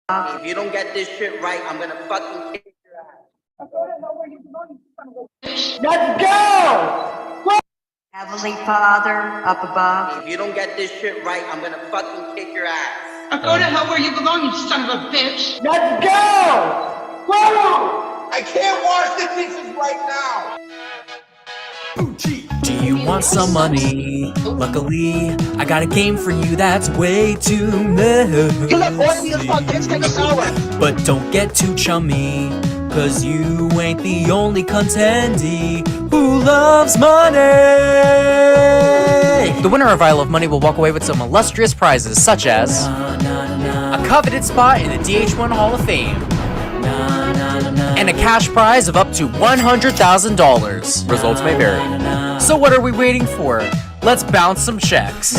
If you don't get this shit right, I'm gonna fucking kick your ass. Let's go! Heavenly Father, up above. If you don't get this shit right, I'm gonna fucking kick your ass. Now go to hell where you belong, you son of a bitch! Let's go! Whoa! I can't wash the dishes right now! Do you want some money? Luckily, I got a game for you that's way too messy. You look oily as fuck, bitch, take a shower! But don't get too chummy, cause you ain't the only contendee who loves money. The winner of I Love Money will walk away with some illustrious prizes such as a coveted spot in the DH1 Hall of Fame and a cash prize of up to $100,000. Results may vary. So what are we waiting for? Let's bounce some checks.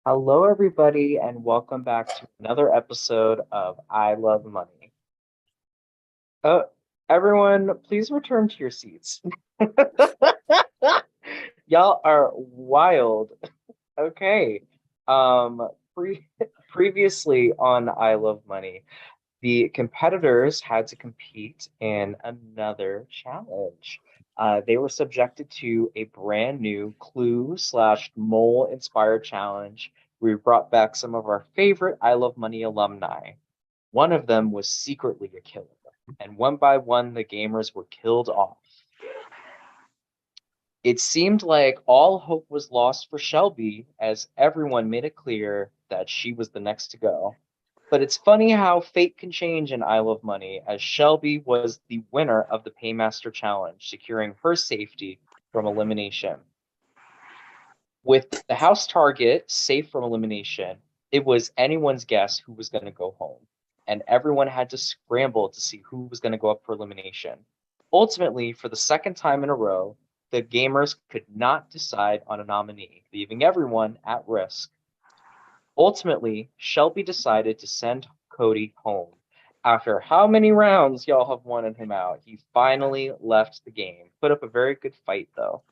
Hello everybody and welcome back to another episode of I Love Money. Everyone, please return to your seats. Y'all are wild. Okay. Previously on I Love Money, the competitors had to compete in another challenge. They were subjected to a brand new Clue/Mole inspired challenge. We brought back some of our favorite I Love Money alumni. One of them was secretly a killer, and one by one the gamers were killed off. It seemed like all hope was lost for Shelby, as everyone made it clear that she was the next to go. But it's funny how fate can change in I Love Money, as Shelby was the winner of the Paymaster Challenge, securing her safety from elimination. With the house target safe from elimination, it was anyone's guess who was going to go home, and everyone had to scramble to see who was going to go up for elimination. Ultimately, for the second time in a row, the gamers could not decide on a nominee, leaving everyone at risk. Ultimately, Shelby decided to send Cody home. After how many rounds y'all have wanted him out, he finally left the game. Put up a very good fight, though.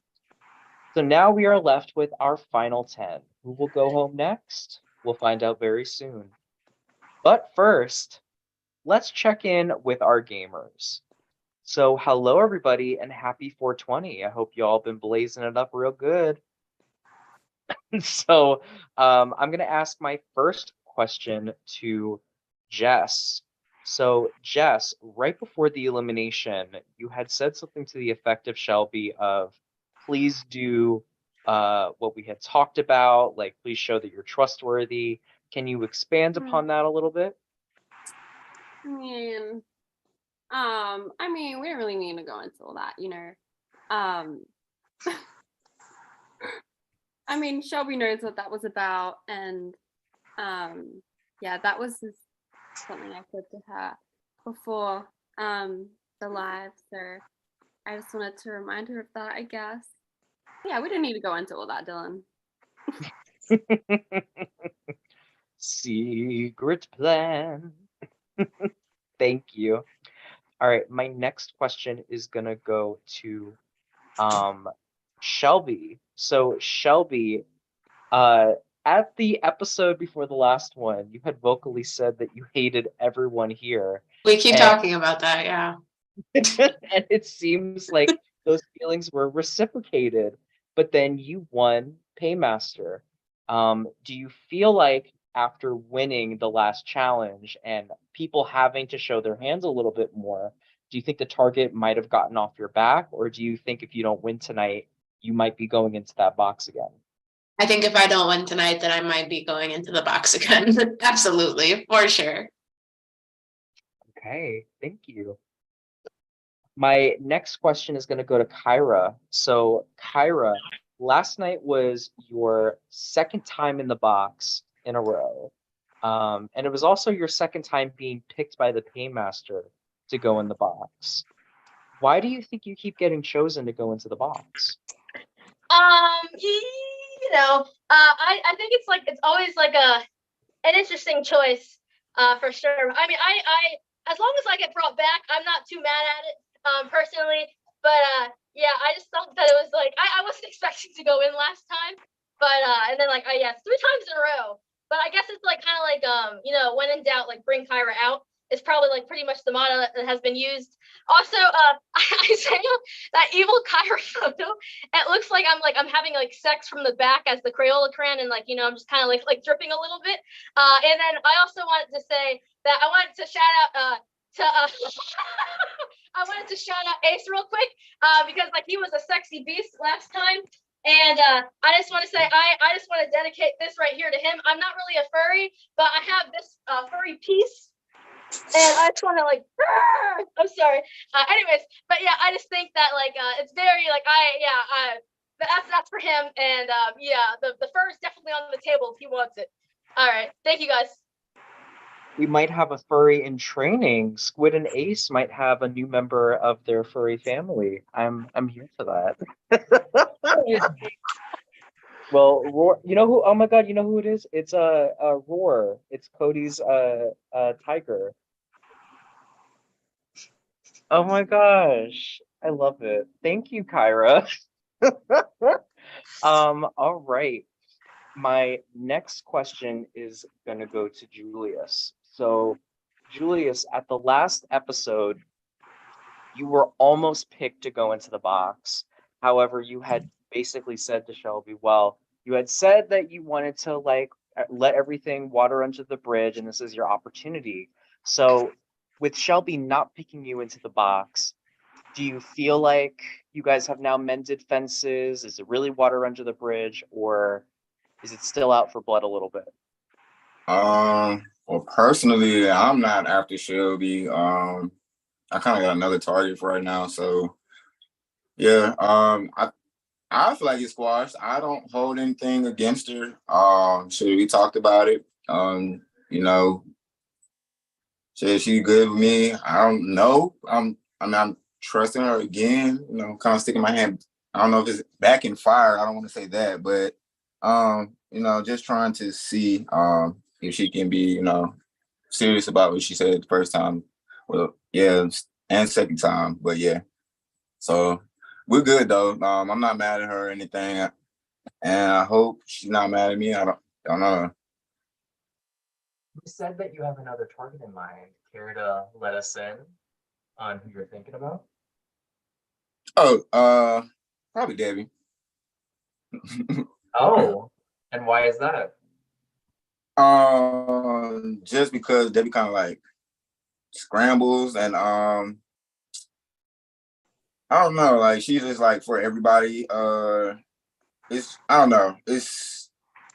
So now we are left with our final 10. Who will go home next? We'll find out very soon. But first, let's check in with our gamers. So hello, everybody, and happy 420. I hope you all been blazing it up real good. So I'm going to ask my first question to Jess. So Jess, right before the elimination, you had said something to the effect of Shelby of, please do what we had talked about, like please show that you're trustworthy. Can you expand upon that a little bit? I mean, we don't really need to go into all that, you know. I mean, Shelby knows what that was about, and yeah, that was just something I said to her before the live, so I just wanted to remind her of that, I guess. Yeah, we didn't need to go into all that, Dylan. Secret plan. Thank you. All right, my next question is gonna go to Shelby. So Shelby, at the episode before the last one, you had vocally said that you hated everyone here. We keep talking about that, yeah. And it seems like those feelings were reciprocated, but then you won Paymaster. Do you feel like after winning the last challenge and people having to show their hands a little bit more, do you think the target might have gotten off your back, or do you think if you don't win tonight, you might be going into that box again? I think if I don't win tonight, then I might be going into the box again. Absolutely, for sure. Okay, thank you. My next question is going to go to Kyra. So, Kyra, last night was your second time in the box in a row. And it was also your second time being picked by the Paymaster to go in the box. Why do you think you keep getting chosen to go into the box? I think it's always like an interesting choice, for sure. I mean, I as long as I get brought back, I'm not too mad at it, personally. But yeah, I just thought that it was like I wasn't expecting to go in last time, but and then like, yeah, 3 times in a row. But I guess it's like kind of like, when in doubt, like bring Kyra out. It's probably like pretty much the motto that has been used. Also, I say that evil Kyra photo. It looks like I'm having like sex from the back as the Crayola crayon, and like I'm just kind of like dripping a little bit. And then I also wanted to say that I wanted to shout out to I wanted to shout out Ace real quick because like he was a sexy beast last time. And I just want to say, I just want to dedicate this right here to him. I'm not really a furry, but I have this furry piece. And I just want to like, I'm sorry. Anyways, but yeah, I just think that like, it's very like, that's for him. And yeah, the fur is definitely on the table if he wants it. All right. Thank you guys. We might have a furry in training. Squid and Ace might have a new member of their furry family. I'm here for that. Well, Roar, you know who? Oh my God, you know who it is? It's Roar. It's Cody's tiger. Oh my gosh, I love it. Thank you, Kyra. All right. My next question is gonna go to Julius. So, Julius, at the last episode, you were almost picked to go into the box. However, you had basically said to Shelby, well, you had said that you wanted to like let everything water under the bridge, and this is your opportunity. So, with Shelby not picking you into the box, do you feel like you guys have now mended fences? Is it really water under the bridge, or is it still out for blood a little bit? Well, personally, I'm not after Shelby. I kind of got another target for right now, so yeah. I feel like it's squashed. I don't hold anything against her. So we talked about it. You know, said she's good with me. I don't know. I'm trusting her again. You know, kind of sticking my hand. I don't know if it's back in fire. I don't want to say that, but just trying to see if she can be, serious about what she said the first time. Well, yeah, and second time, but yeah. So we're good though. I'm not mad at her or anything, and I hope she's not mad at me. I don't know. You said that you have another target in mind. Care to let us in on who you're thinking about? Oh, probably Debbie. Oh, and why is that? Just because Debbie kind of like scrambles, and I don't know, like she's just like for everybody. It's I don't know. It's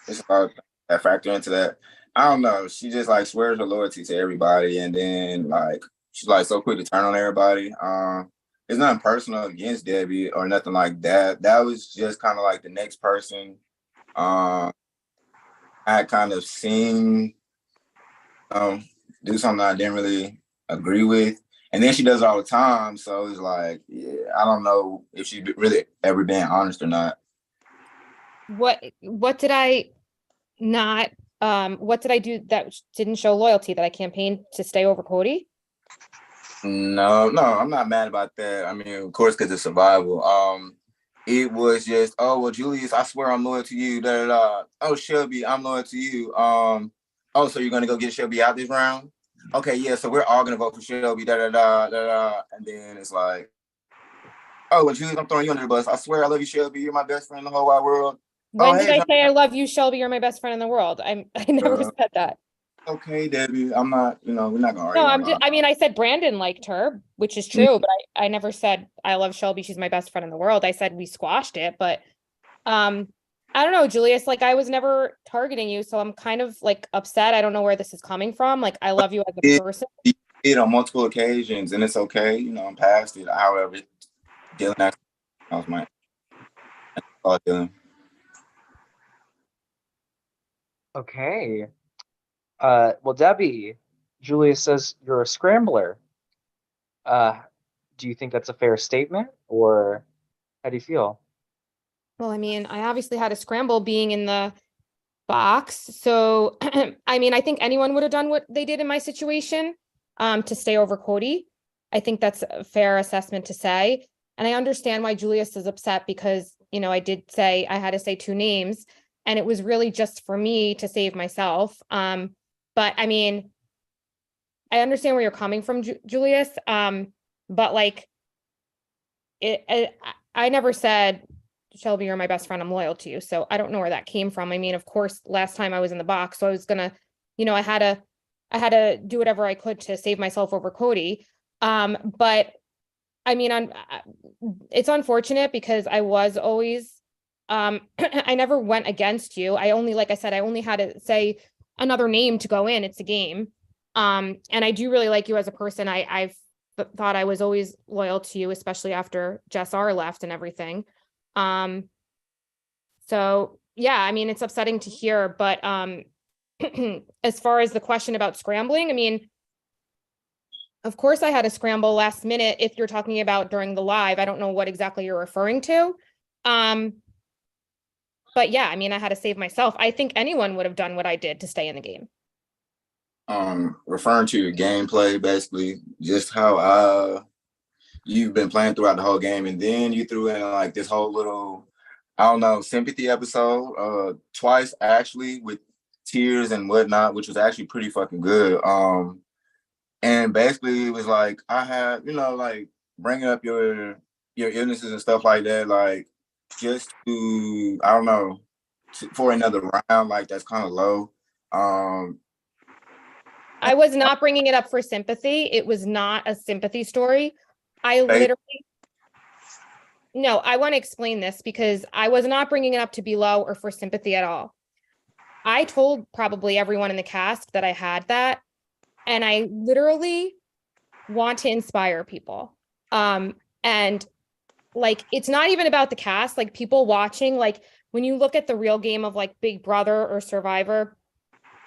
a lot that factor into that. I don't know. She just like swears her loyalty to everybody, and then like she's like so quick to turn on everybody. It's nothing personal against Debbie or nothing like that. That was just kind of like the next person. I kind of seen do something I didn't really agree with. And then she does it all the time. So it's like, yeah, I don't know if she's really ever been honest or not. What did I not what did I do that didn't show loyalty, that I campaigned to stay over Cody? No, I'm not mad about that. I mean, of course, because it's survival. It was just, oh well, Julius, I swear I'm loyal to you. Da, da, da. Oh, Shelby, I'm loyal to you. Oh, so you're gonna go get Shelby out this round? Okay, yeah, so we're all gonna vote for Shelby, da da da da da. And then it's like, oh well, Julius, I'm throwing you under the bus. I swear I love you, Shelby. You're my best friend in the whole wide world. When did I say I love you, Shelby? You're my best friend in the world. I never said that. Okay, Debbie, I'm not, we're not gonna argue. No, I said Brandon liked her, which is true, but I never said I love Shelby, she's my best friend in the world. I said we squashed it, but I don't know, Julius, like I was never targeting you, so I'm kind of like upset. I don't know where this is coming from. Like I love you as a person. It on multiple occasions, and it's okay. I'm past it. However, Dylan actually was my Dylan. Okay. Well, Debbie, Julius says you're a scrambler. Do you think that's a fair statement, or how do you feel? Well, I mean, I obviously had a scramble being in the box. So, I mean, I think anyone would have done what they did in my situation to stay over Cody. I think that's a fair assessment to say. And I understand why Julius is upset because, I did say I had to say 2 names. and it was really just for me to save myself. But I mean, I understand where you're coming from, Julius. But like, I never said, Shelby, you're my best friend, I'm loyal to you. So I don't know where that came from. I mean, of course, last time I was in the box, so I was gonna, I had to do whatever I could to save myself over Cody. But I mean, it's unfortunate because I was always, I never went against you. I only, like I said, I only had to say another name to go in. It's a game. And I do really like you as a person. I've thought I was always loyal to you, especially after Jess R left and everything. So yeah, I mean, it's upsetting to hear, but as far as the question about scrambling, I mean, of course I had to scramble last minute if you're talking about during the live. I don't know what exactly you're referring to. But yeah, I mean, I had to save myself. I think anyone would have done what I did to stay in the game. Referring to your gameplay, basically, just how you've been playing throughout the whole game, and then you threw in like this whole little, I don't know, sympathy episode, twice actually, with tears and whatnot, which was actually pretty fucking good. And basically it was like I had, like bringing up your illnesses and stuff like that, like just to, I don't know, for another round, like that's kind of low. I was not bringing it up for sympathy. It was not a sympathy story. I want to explain this because I was not bringing it up to be low or for sympathy at all. I told probably everyone in the cast that I had that, and I literally want to inspire people. And like, it's not even about the cast, like people watching, like when you look at the real game of like Big Brother or Survivor,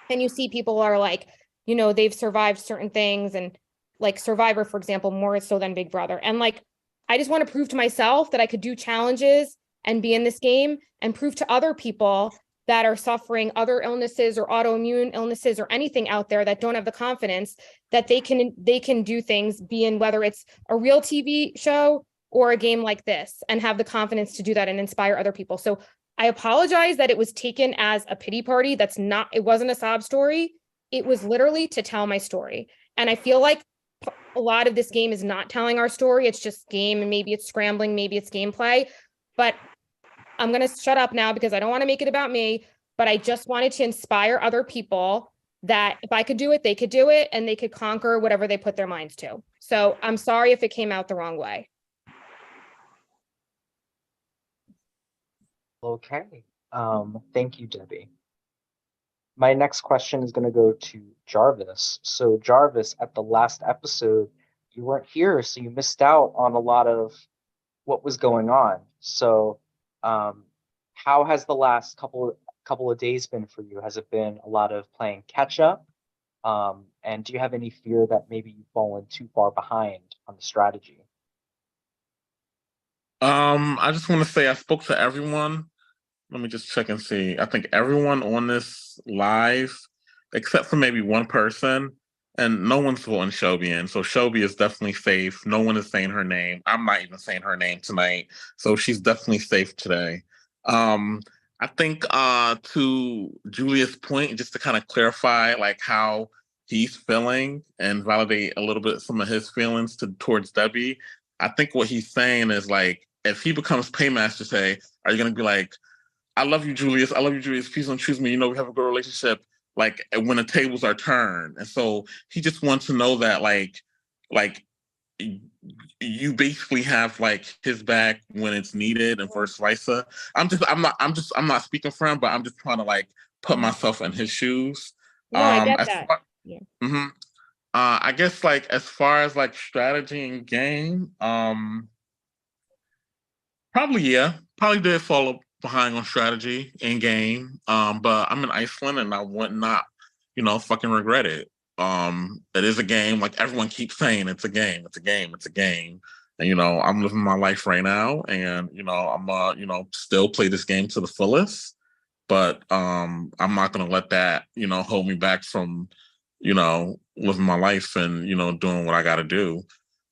and you see people are like, they've survived certain things, and like Survivor, for example, more so than Big Brother. And like, I just want to prove to myself that I could do challenges and be in this game and prove to other people that are suffering other illnesses or autoimmune illnesses or anything out there that don't have the confidence that they can do things, be in whether it's a real TV show or a game like this, and have the confidence to do that and inspire other people. So I apologize that it was taken as a pity party. It wasn't a sob story. It was literally to tell my story. And I feel like a lot of this game is not telling our story. It's just game, and maybe it's scrambling, maybe it's gameplay. But I'm going to shut up now because I don't want to make it about me, but I just wanted to inspire other people that if I could do it, they could do it, and they could conquer whatever they put their minds to. So I'm sorry if it came out the wrong way. Okay. Thank you, Debbie. My next question is going to go to Jarvis. So Jarvis, at the last episode, you weren't here, so you missed out on a lot of what was going on. So how has the last couple of days been for you? Has it been a lot of playing catch up? And do you have any fear that maybe you've fallen too far behind on the strategy? I just want to say I spoke to everyone. Let me just check and see. I think everyone on this live, except for maybe one person, and no one's voting Shelby in. So Shelby is definitely safe. No one is saying her name. I'm not even saying her name tonight. So she's definitely safe today. I think to Julia's point, just to kind of clarify like how he's feeling and validate a little bit some of his feelings towards Debbie, I think what he's saying is like, if he becomes paymaster, say, are you going to be like, I love you, Julius. I love you, Julius. Please don't choose me. We have a good relationship. Like when the tables are turned, and so he just wants to know that, like you basically have like his back when it's needed, and vice versa. I'm not speaking for him, but I'm just trying to like put myself in his shoes. No, I get that. I guess like as far as like strategy and game, probably did fall behind on strategy in game. But I'm in Iceland and I would not, fucking regret it. It is a game, like everyone keeps saying it's a game, it's a game, it's a game. And I'm living my life right now, and I'm still play this game to the fullest. But I'm not gonna let that, hold me back from, living my life and, doing what I gotta do.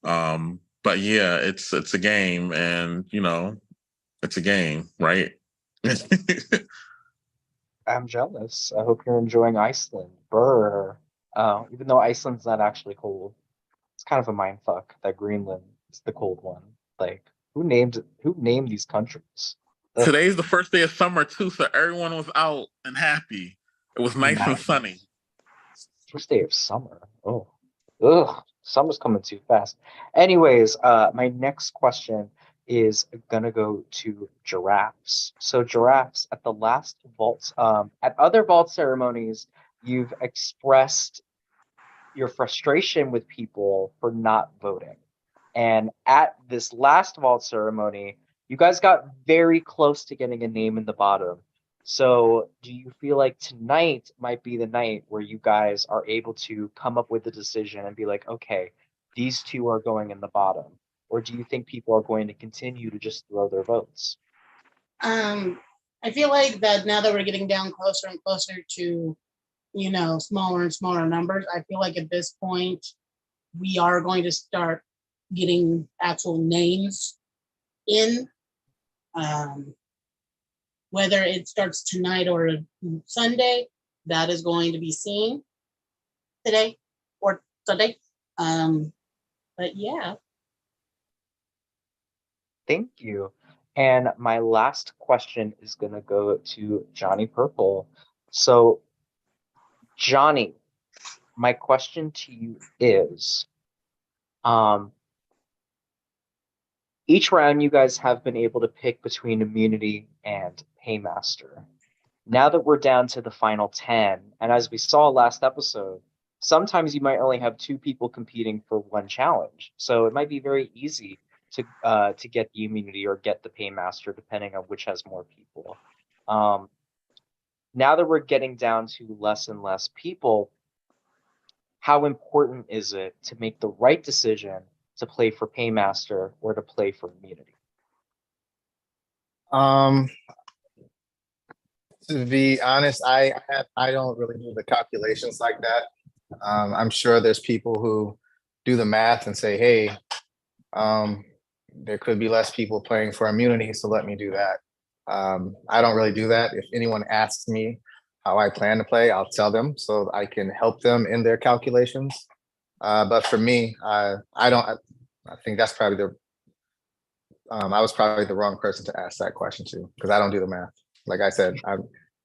But yeah, it's a game, and it's a game, right? I'm jealous. I hope you're enjoying Iceland. Brr. Even though Iceland's not actually cold, it's kind of a mind fuck that Greenland is the cold one. Like, who named these countries? Ugh, Today's the first day of summer too, so everyone was out and happy. It was nice and nice. sunny. First day of summer. Oh, ugh, summer's coming too fast. Anyways, my next question is gonna go to giraffes. So giraffes, at the last vault, at other vault ceremonies, you've expressed your frustration with people for not voting. And at this last vault ceremony, you guys got very close to getting a name in the bottom. So, do you feel like tonight might be the night where you guys are able to come up with a decision and be like, okay, these two are going in the bottom? Or do you think people are going to continue to just throw their votes? I feel like that now that we're getting down closer and closer to, smaller and smaller numbers, I feel like at this point we are going to start getting actual names in. Whether it starts tonight or Sunday, that is going to be seen today or Sunday. But yeah. Thank you. And my last question is going to go to Johnny Purple. So, Johnny, my question to you is, each round you guys have been able to pick between immunity and paymaster. Now that we're down to the final 10, and as we saw last episode, sometimes you might only have two people competing for one challenge. So it might be very easy to get the immunity or get the paymaster, depending on which has more people. Now that we're getting down to less and less people, how important is it to make the right decision to play for paymaster or to play for immunity? To be honest, I don't really do the calculations like that. I'm sure there's people who do the math and say, hey, there could be less people playing for immunity, so let me do that. I don't really do that. If anyone asks me how I plan to play, I'll tell them so I can help them in their calculations. But for me, I think that's probably I was probably the wrong person to ask that question to, because I don't do the math. Like I said,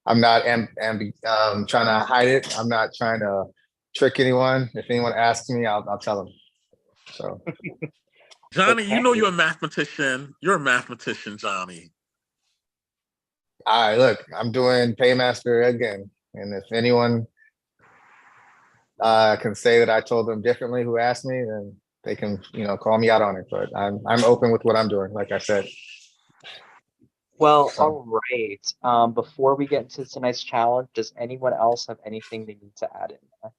I'm not trying to hide it. I'm not trying to trick anyone. If anyone asks me, I'll tell them. So, Johnny, Okay. you're a mathematician. You're a mathematician, Johnny. all right, look, I'm doing Paymaster again, and if anyone can say that I told them differently who asked me, then they can, call me out on it. But I'm open with what I'm doing, like I said. Well, all right. Before we get into tonight's challenge, does anyone else have anything they need to add in there?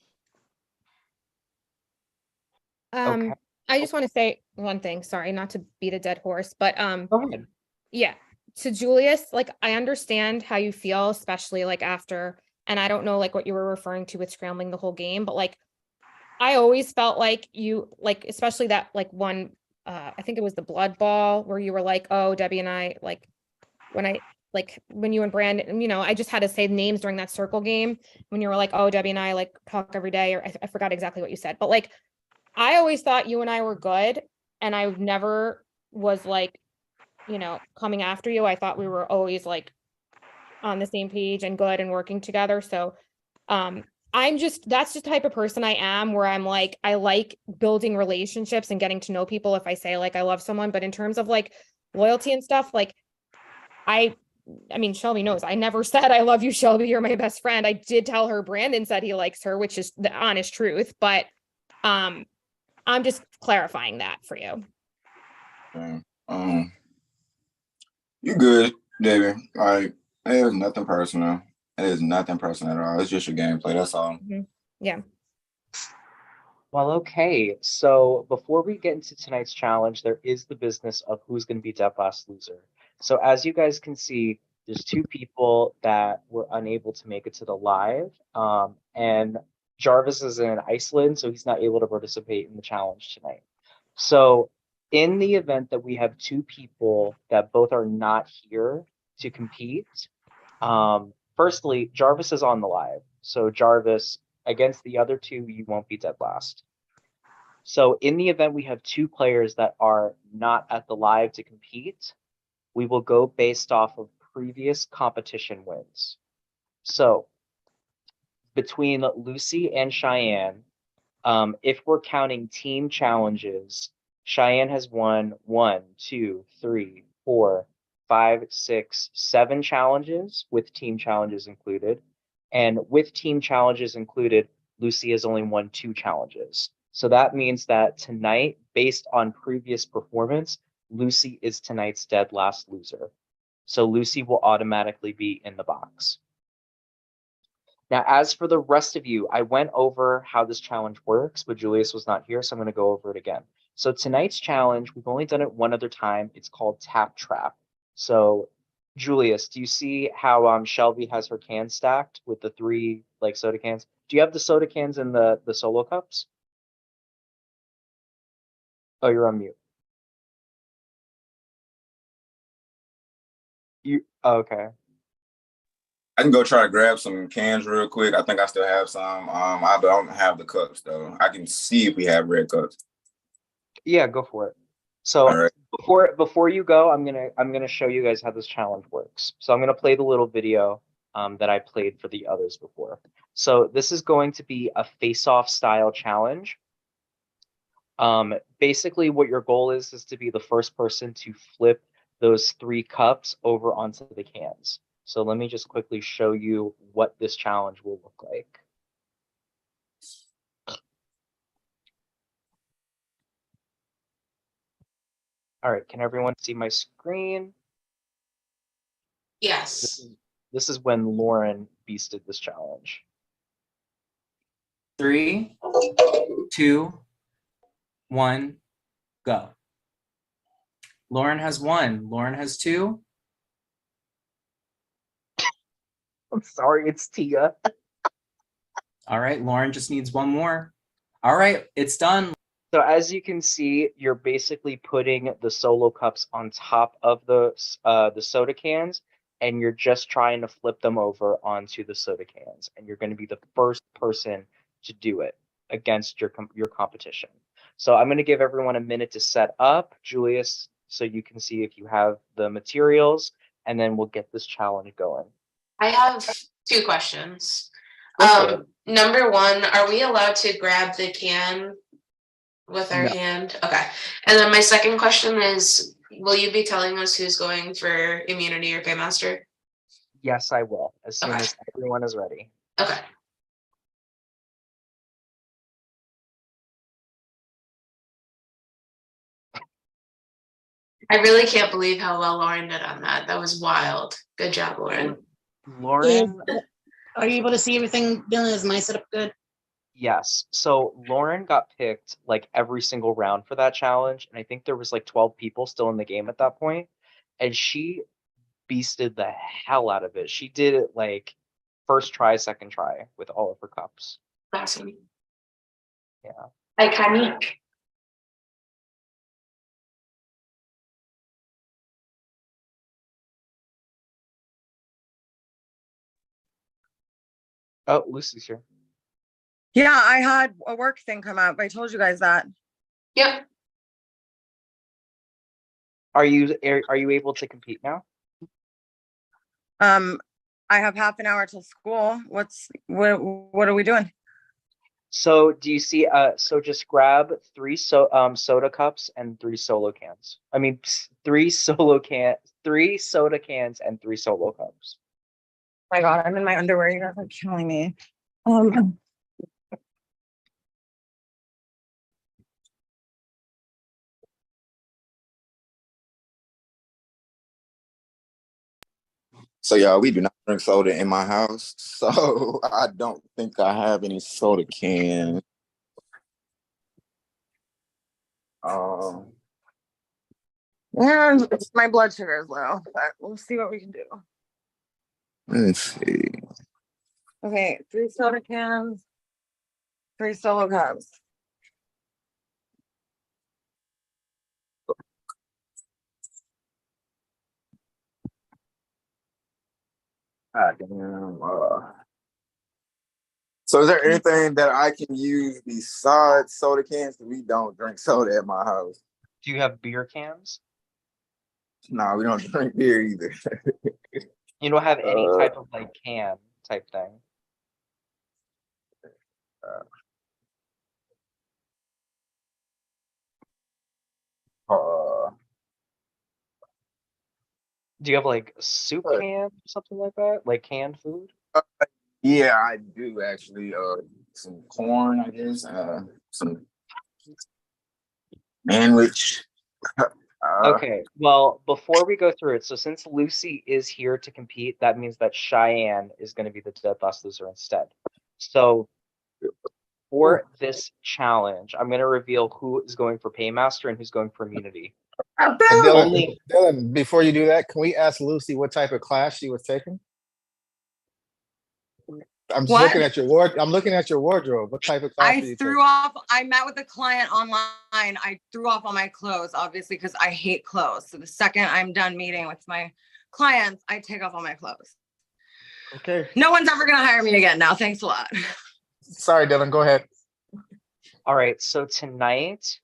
Okay. I just want to say one thing. Sorry, not to beat a dead horse, but Go ahead. yeah, to Julius, like I understand how you feel, especially like after, and I don't know like what you were referring to with scrambling the whole game, but like I always felt like you like, especially that like one, I think it was the blood ball where you were like, oh, Debbie and I like when you and Brandon, I just had to say names during that circle game when you were like, oh, Debbie and I like talk every day, or I forgot exactly what you said, but like I always thought you and I were good, and I never was like, coming after you. I thought we were always like on the same page and good and working together. So that's just the type of person I am, where I'm like, I like building relationships and getting to know people if I say like I love someone. But in terms of like loyalty and stuff, like I mean, Shelby knows I never said I love you, Shelby, you're my best friend. I did tell her Brandon said he likes her, which is the honest truth. But I'm just clarifying that for you. You good, David. Like, it is nothing personal. It is nothing personal at all. It's just your gameplay. That's all. Mm-hmm. Yeah. Well, okay. So before we get into tonight's challenge, there is the business of who's going to be Dead Last Loser. So as you guys can see, there's two people that were unable to make it to the live. And Jarvis is in Iceland, so he's not able to participate in the challenge tonight. So in the event that we have two people that both are not here to compete, firstly, Jarvis is on the live. So Jarvis, against the other two, you won't be dead last. So in the event we have two players that are not at the live to compete, we will go based off of previous competition wins. So between Lucy and Cheyenne, if we're counting team challenges, Cheyenne has won 1, 2, 3, 4, 5, 6, 7 challenges with team challenges included. And with team challenges included, Lucy has only won 2 challenges. So that means that tonight, based on previous performance, Lucy is tonight's dead last loser. So Lucy will automatically be in the box. Now, as for the rest of you, I went over how this challenge works, but Julius was not here, so I'm going to go over it again. So tonight's challenge, we've only done it one other time. It's called Tap Trap. So Julius, do you see how Shelby has her cans stacked with the 3 like soda cans? Do you have the soda cans in the solo cups? Oh, you're on mute. Okay. I can go try to grab some cans real quick. I think I still have some. I don't have the cups though. I can see if we have red cups. Yeah, go for it. So All right. before you go, I'm gonna show you guys how this challenge works. So I'm gonna play the little video that I played for the others before. So this is going to be a face-off style challenge. Basically what your goal is to be the first person to flip those 3 cups over onto the cans. So let me just quickly show you what this challenge will look like. All right, can everyone see my screen? Yes. This is when Lauren beasted this challenge. 3, 2, 1, go. Lauren has 1. Lauren has 2. I'm sorry, it's Tia. All right, Lauren just needs 1 more. All right, it's done. So as you can see, you're basically putting the solo cups on top of the soda cans, and you're just trying to flip them over onto the soda cans, and you're going to be the first person to do it against your competition. So I'm going to give everyone a minute to set up, Julius, so you can see if you have the materials, and then we'll get this challenge going. I have 2 questions. Okay. Number 1, are we allowed to grab the can with our hand? Okay. And then my second question is, will you be telling us who's going for immunity or paymaster? Yes, I will, as soon as everyone is ready. Okay. I really can't believe how well Lauren did on that. That was wild. Good job, Lauren. Lauren, Are you able to see everything, Dylan? Is my setup good? yes. So Lauren got picked like every single round for that challenge, and I think there was like 12 people still in the game at that point, and she beasted the hell out of it. She did it like first try, second try with all of her cups. Awesome. Yeah. Iconic. Oh, Lucy's here. Yeah, I had a work thing come up. I told you guys that. Yep. Are you able to compete now? I have half an hour till school. What are we doing? So do you see so just grab 3 soda cups and 3 solo cans. I mean 3 soda cans and 3 solo cups. Oh my god, I'm in my underwear. You guys are killing me. So y'all, we do not drink soda in my house, so I don't think I have any soda cans. Yeah, my blood sugar is low, but we'll see what we can do. Let's see. Okay, 3 soda cans, 3 solo cups. Damn, so is there anything that I can use besides soda cans? We don't drink soda at my house. Do you have beer cans? No, we don't drink beer either. You don't have any type of like can type thing. Do you have like soup cans or something like that? Like canned food? Yeah, I do actually. Some corn, I guess. Some manwich. Okay, well, before we go through it, so since Lucy is here to compete, that means that Cheyenne is going to be the Dead Boss loser instead. So for this challenge, I'm going to reveal who is going for Paymaster and who's going for immunity. And Dylan, before you do that, can we ask Lucy what type of class she was taking? I'm just looking at your I'm looking at your wardrobe. What type of class are you taking? I met with a client online. I threw off all my clothes, obviously, because I hate clothes. So the second I'm done meeting with my clients, I take off all my clothes. Okay. No one's ever going to hire me again now. Thanks a lot. Sorry, Dylan, go ahead. All right, so tonight,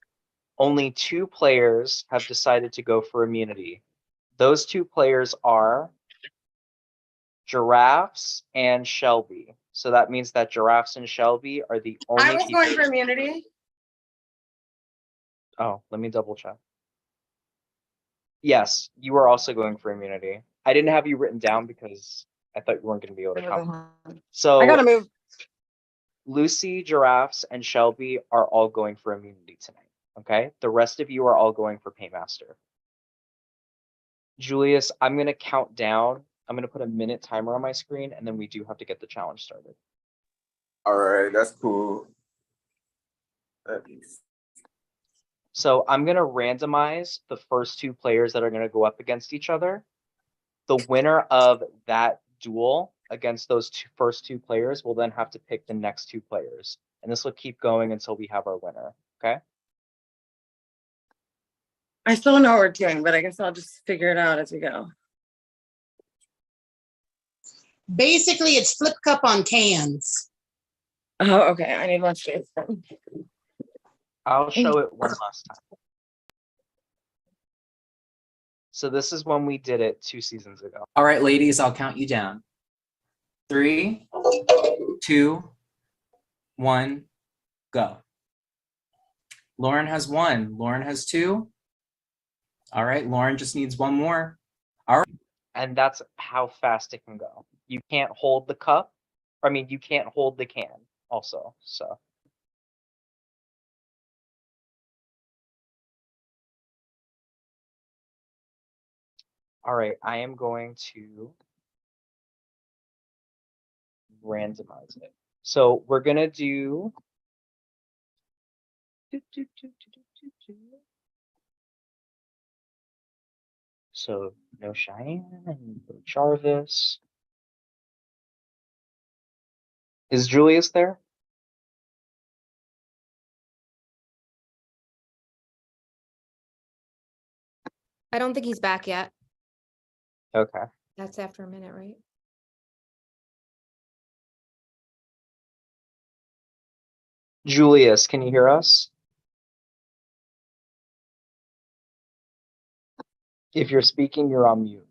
only 2 players have decided to go for immunity. Those 2 players are Giraffes and Shelby. So that means that Giraffes and Shelby are the only I was people. going for immunity. Oh, let me double check. Yes, you are also going for immunity. I didn't have you written down because I thought you weren't going to be able to come. So I gotta move. Lucy, Giraffes, and Shelby are all going for immunity tonight. Okay, the rest of you are all going for Paymaster. Julius, I'm going to count down. I'm going to put a minute timer on my screen, and then we do have to get the challenge started. All right, that's cool. So I'm going to randomize the first 2 players that are going to go up against each other. The winner of that duel against those first 2 players will then have to pick the next 2 players. And this will keep going until we have our winner. Okay? I still don't know what we're doing, but I guess I'll just figure it out as we go. Basically, it's flip cup on cans. Oh, okay. I need lunch space. I'll show it one last time. So this is when we did it 2 seasons ago. All right, ladies, I'll count you down. 3, 2, 1, go. Lauren has 1. Lauren has 2. All right, Lauren just needs 1 more. All right. And that's how fast it can go. You can't hold the cup. I mean, you can't hold the can also, so. All right, I am going to randomize it. So we're gonna do. So no Cheyenne and no Jarvis. Is Julius there? I don't think he's back yet. Okay. That's after a minute, right? Julius, can you hear us? If you're speaking, you're on mute.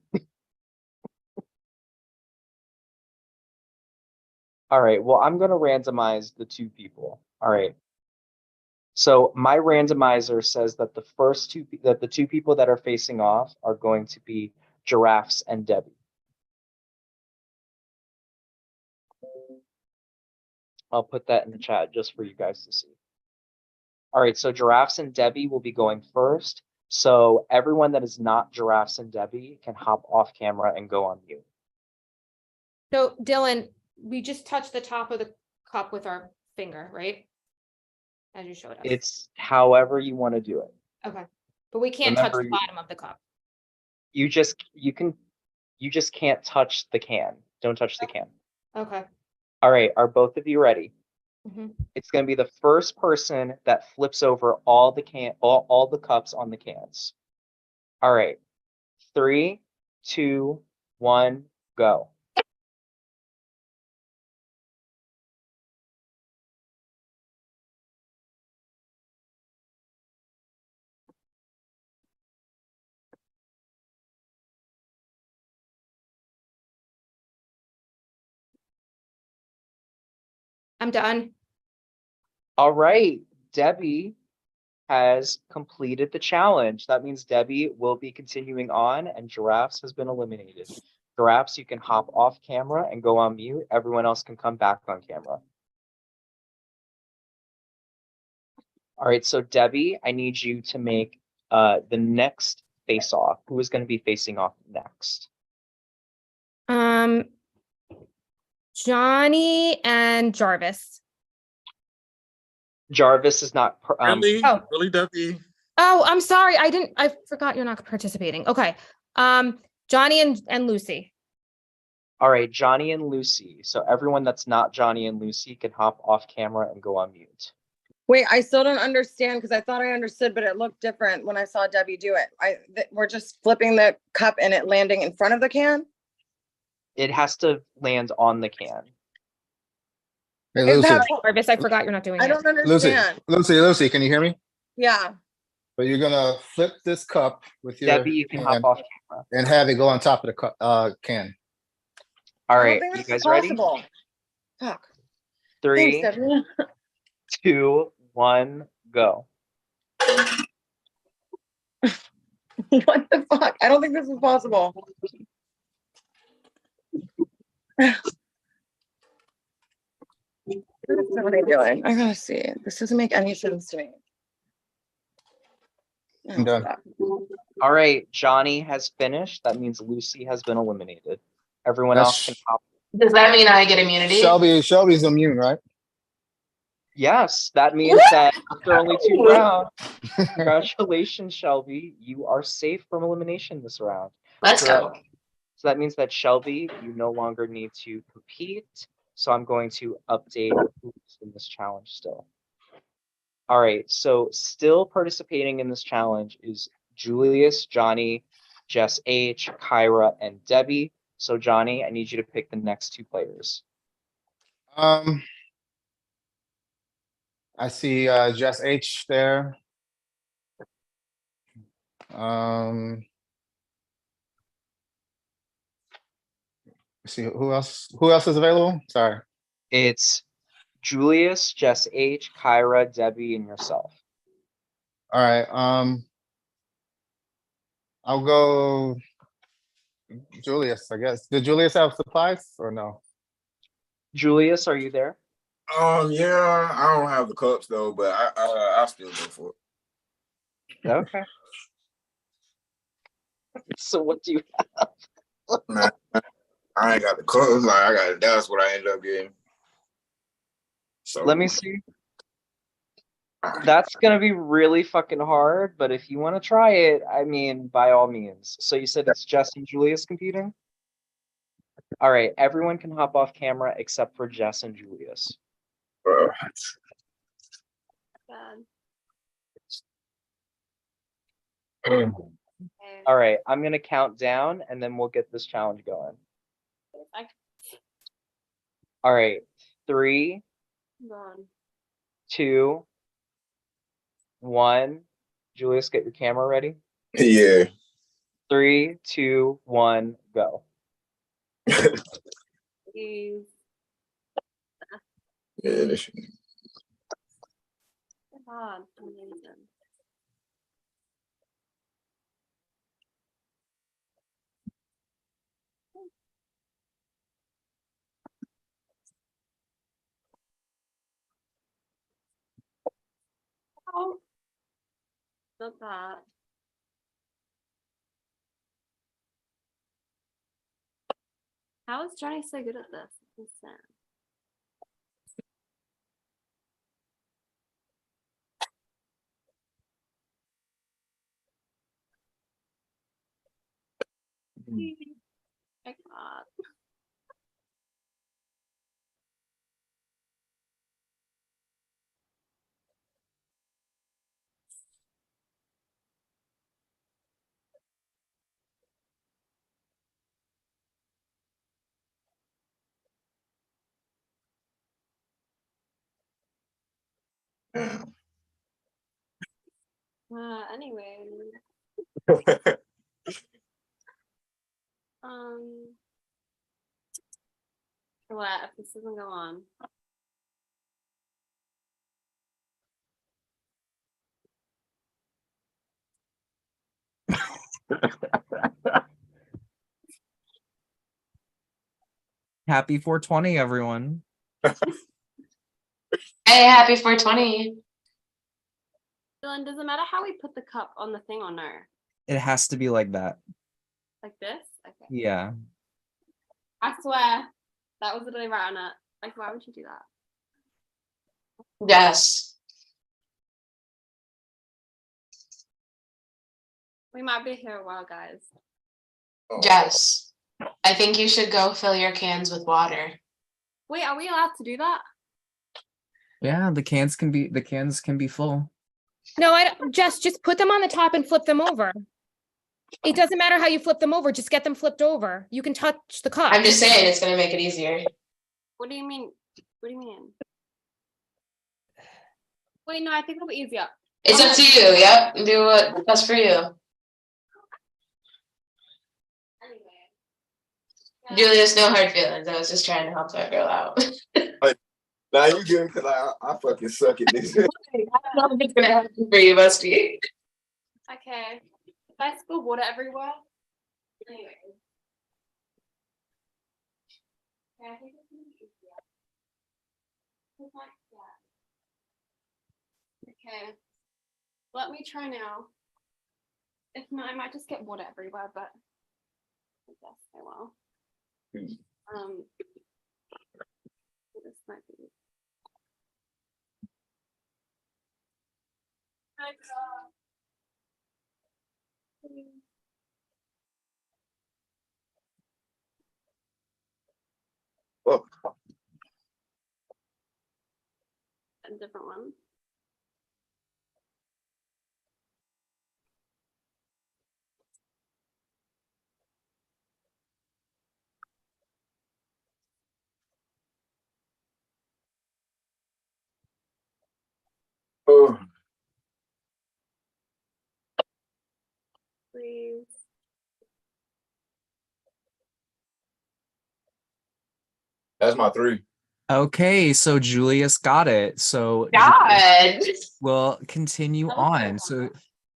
All right, well, I'm going to randomize the 2 people. All right. So my randomizer says that the 2 people that are facing off are going to be Giraffes and Debbie. I'll put that in the chat just for you guys to see. All right, so Giraffes and Debbie will be going first. So everyone that is not Giraffes and Debbie can hop off camera and go on mute. So Dylan, we just touched the top of the cup with our finger, right? As you showed us. It's however you want to do it. Okay. But we can't touch the bottom of the cup. You just can't touch the can. Don't touch the can. Okay. All right, are both of you ready? Mm-hmm. It's going to be the first person that flips over all the cups on the cans. All right. 3, 2, 1, go. I'm done. All right, Debbie has completed the challenge. That means Debbie will be continuing on, and Giraffes has been eliminated. Giraffes, you can hop off camera and go on mute. Everyone else can come back on camera. All right, so Debbie, I need you to make the next face off. Who is going to be facing off next? Johnny and Jarvis. Jarvis is not. Really? Oh. Really, Debbie? Oh, I'm sorry. I forgot you're not participating. Okay. Johnny and Lucy. All right, Johnny and Lucy. So everyone that's not Johnny and Lucy can hop off camera and go on mute. Wait, I still don't understand because I thought I understood, but it looked different when I saw Debbie do it. We're just flipping the cup and it landing in front of the can. It has to land on the can. Hey, Is Lucy. that Jarvis? I forgot you're not doing I it. don't understand. Lucy, can you hear me? Yeah. So you're gonna flip this cup with your Debbie, you can hop hand off camera. and have it go on top of the can. All I don't right, think you this guys is ready? possible. Fuck. 3, Thanks, Debbie. 2, 1, go. What the fuck? I don't think this is possible. What are they doing? I gotta see. This doesn't make any sense to me. I'm done. All right, Johnny has finished. That means Lucy has been eliminated. Everyone else can hop. Does that mean I get immunity? Shelby's immune, right? Yes, that means that after only 2 rounds, congratulations, Shelby. You are safe from elimination this round. Let's go. So that means that Shelby, you no longer need to compete. So I'm going to update who's in this challenge still. All right, so still participating in this challenge is Julius, Johnny, Jess H, Kyra, and Debbie. So Johnny, I need you to pick the next 2 players. I see Jess H there. See who else is available? Sorry. It's Julius, Jess H, Kyra, Debbie, and yourself. All right. I'll go Julius, I guess. Did Julius have supplies or no? Julius, are you there? Yeah, I don't have the cups though, but I'll still go for it. Okay. So what do you have? Nah, I ain't got the cups. Like that's what I ended up getting. So Let me see. That's gonna be really fucking hard, but if you want to try it, I mean, by all means. So you said it's Jess and Julius competing? All right, everyone can hop off camera except for Jess and Julius. All right, I'm gonna count down and then we'll get this challenge going. All right, 3, 2, 1. Julius, get your camera ready. Yeah. 3, 2, 1, go. Please. Yeah, God, amazing. Oh, not that. How is Johnny so good at this? It's insane. My God. Anyway. What if this doesn't go on? Happy 420, everyone. Hey, happy 420. Dylan, does it matter how we put the cup on the thing or no? It has to be like that. Like this? Okay. Yeah. I swear, that was literally right on it. Like, why would you do that? Yes. We might be here a while, guys. Yes. I think you should go fill your cans with water. Wait, are we allowed to do that? Yeah, the cans can be full. No, I don't, just put them on the top and flip them over. It doesn't matter how you flip them over, just get them flipped over. You can touch the cup. I'm just saying it's gonna make it easier. What do you mean? What do you mean? Wait, no, I think it'll be easier. It's up to you. Yep. Do what best for you. Julius, no hard feelings. I was just trying to help that girl out. Now you good because I fucking suck at this. I don't know if it's gonna happen for you, Musty. Okay. If I spill water everywhere. Anyway. Okay, I think it's gonna be easier. It's like that. Okay. Let me try now. If not, I might just get water everywhere, but I guess I will. This might be. Oh. A different one. Oh. Please. That's my 3. Okay, so Julius got it. So God. we'll continue on. So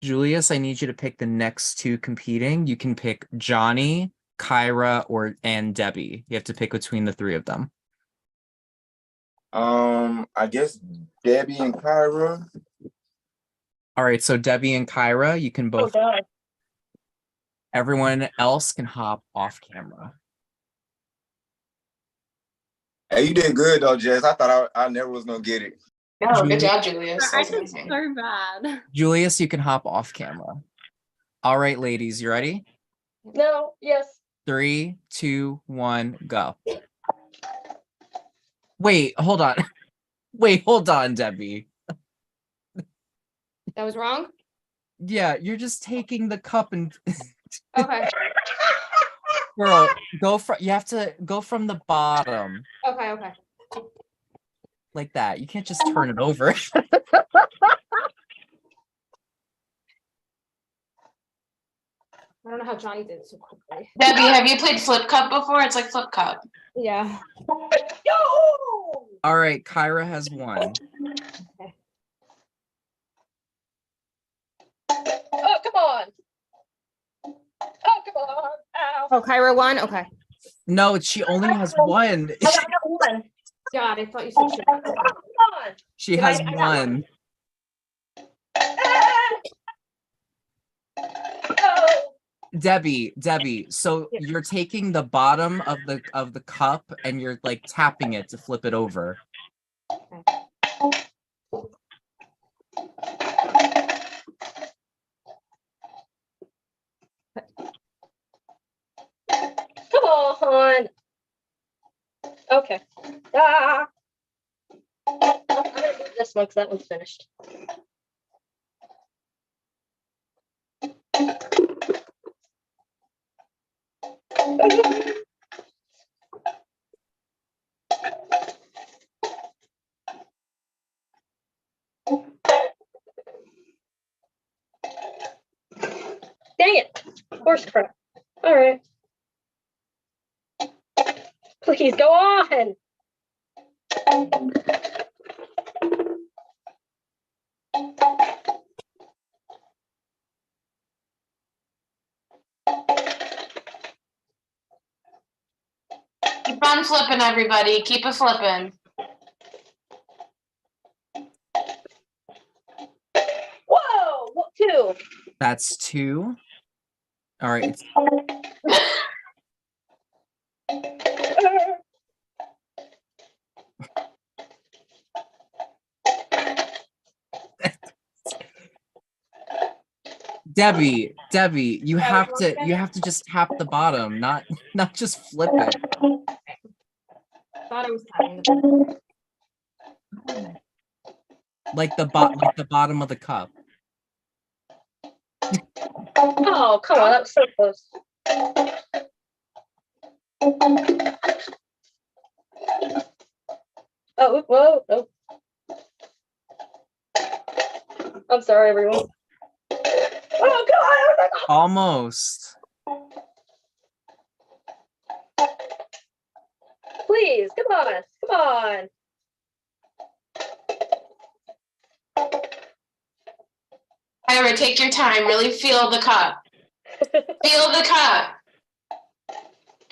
Julius, I need you to pick the next 2 competing. You can pick Johnny, Kyra, and Debbie. You have to pick between the 3 of them. I guess Debbie and Kyra. All right, so Debbie and Kyra, you can both. God. Everyone else can hop off camera. Hey, you did good though, Jess. I thought I never was gonna get it. No, good job, Julius. I That's did amazing. so bad. Julius, you can hop off camera. All right, ladies, you ready? No, yes. 3, 2, 1, go. Wait, hold on. Wait, hold on, Debbie. That was wrong? Yeah, you're just taking the cup and Okay. girl, you have to go from the bottom. Okay. Like that. You can't just turn it over. I don't know how Johnny did it so quickly. Debbie, have you played Flip Cup before? It's like Flip Cup. Yeah. All right, Kyra has 1. Okay. Oh, come on. Oh, come on. Ow. Oh, Kyra won? Okay. No, she only has 1. I got 1. God, I thought you said she. Come on. She Yeah, has I got 1. Oh. Debbie, so you're taking the bottom of the cup and you're like tapping it to flip it over. Come on. Okay. Ah. I'm gonna do this one because that one's finished. Dang it. Horse crap. All right. Please go on. on flipping, everybody. Keep it flipping. Whoa, what, 2? That's 2. All right. Debbie, you have to just tap the bottom, not just flip it. Thought I was tapping the Like the bottom of the cup. Oh, come on, that was so close. Oh, whoa, oh. I'm sorry, everyone. Oh, God! Almost. Please, come on, come on. Ira, take your time. Really feel the cup. Feel the cup.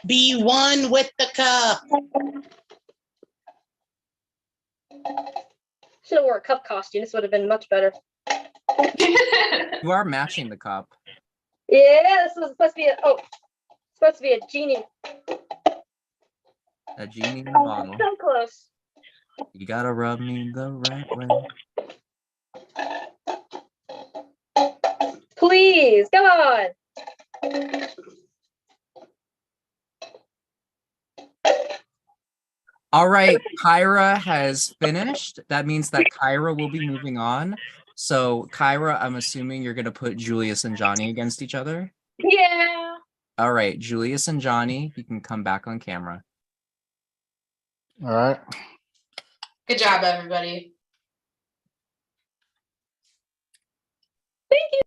Be one with the cup. Should have wore a cup costume. This would have been much better. You are matching the cup. Yeah, this was supposed to be supposed to be a genie. A genie in a bottle. So close. You gotta rub me the right way. Please, come on. All right, Kyra has finished. That means that Kyra will be moving on. So, Kyra, I'm assuming you're gonna put Julius and Johnny against each other. Yeah. All right, Julius and Johnny, you can come back on camera. All right. Good job, everybody. Thank you.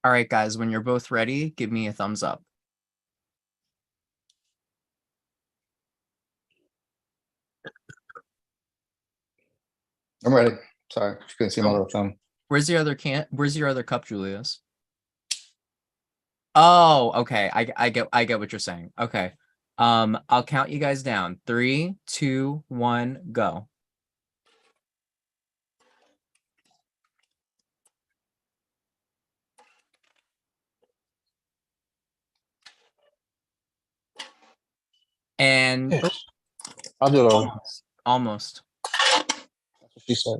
All right, guys, when you're both ready, give me a thumbs up. I'm ready. Sorry, just couldn't see my little thumb. Where's your other cup, Julius? Oh, okay. I get what you're saying. Okay. I'll count you guys down. 3, 2, 1, go. And I'll do it all. almost. That's what she said.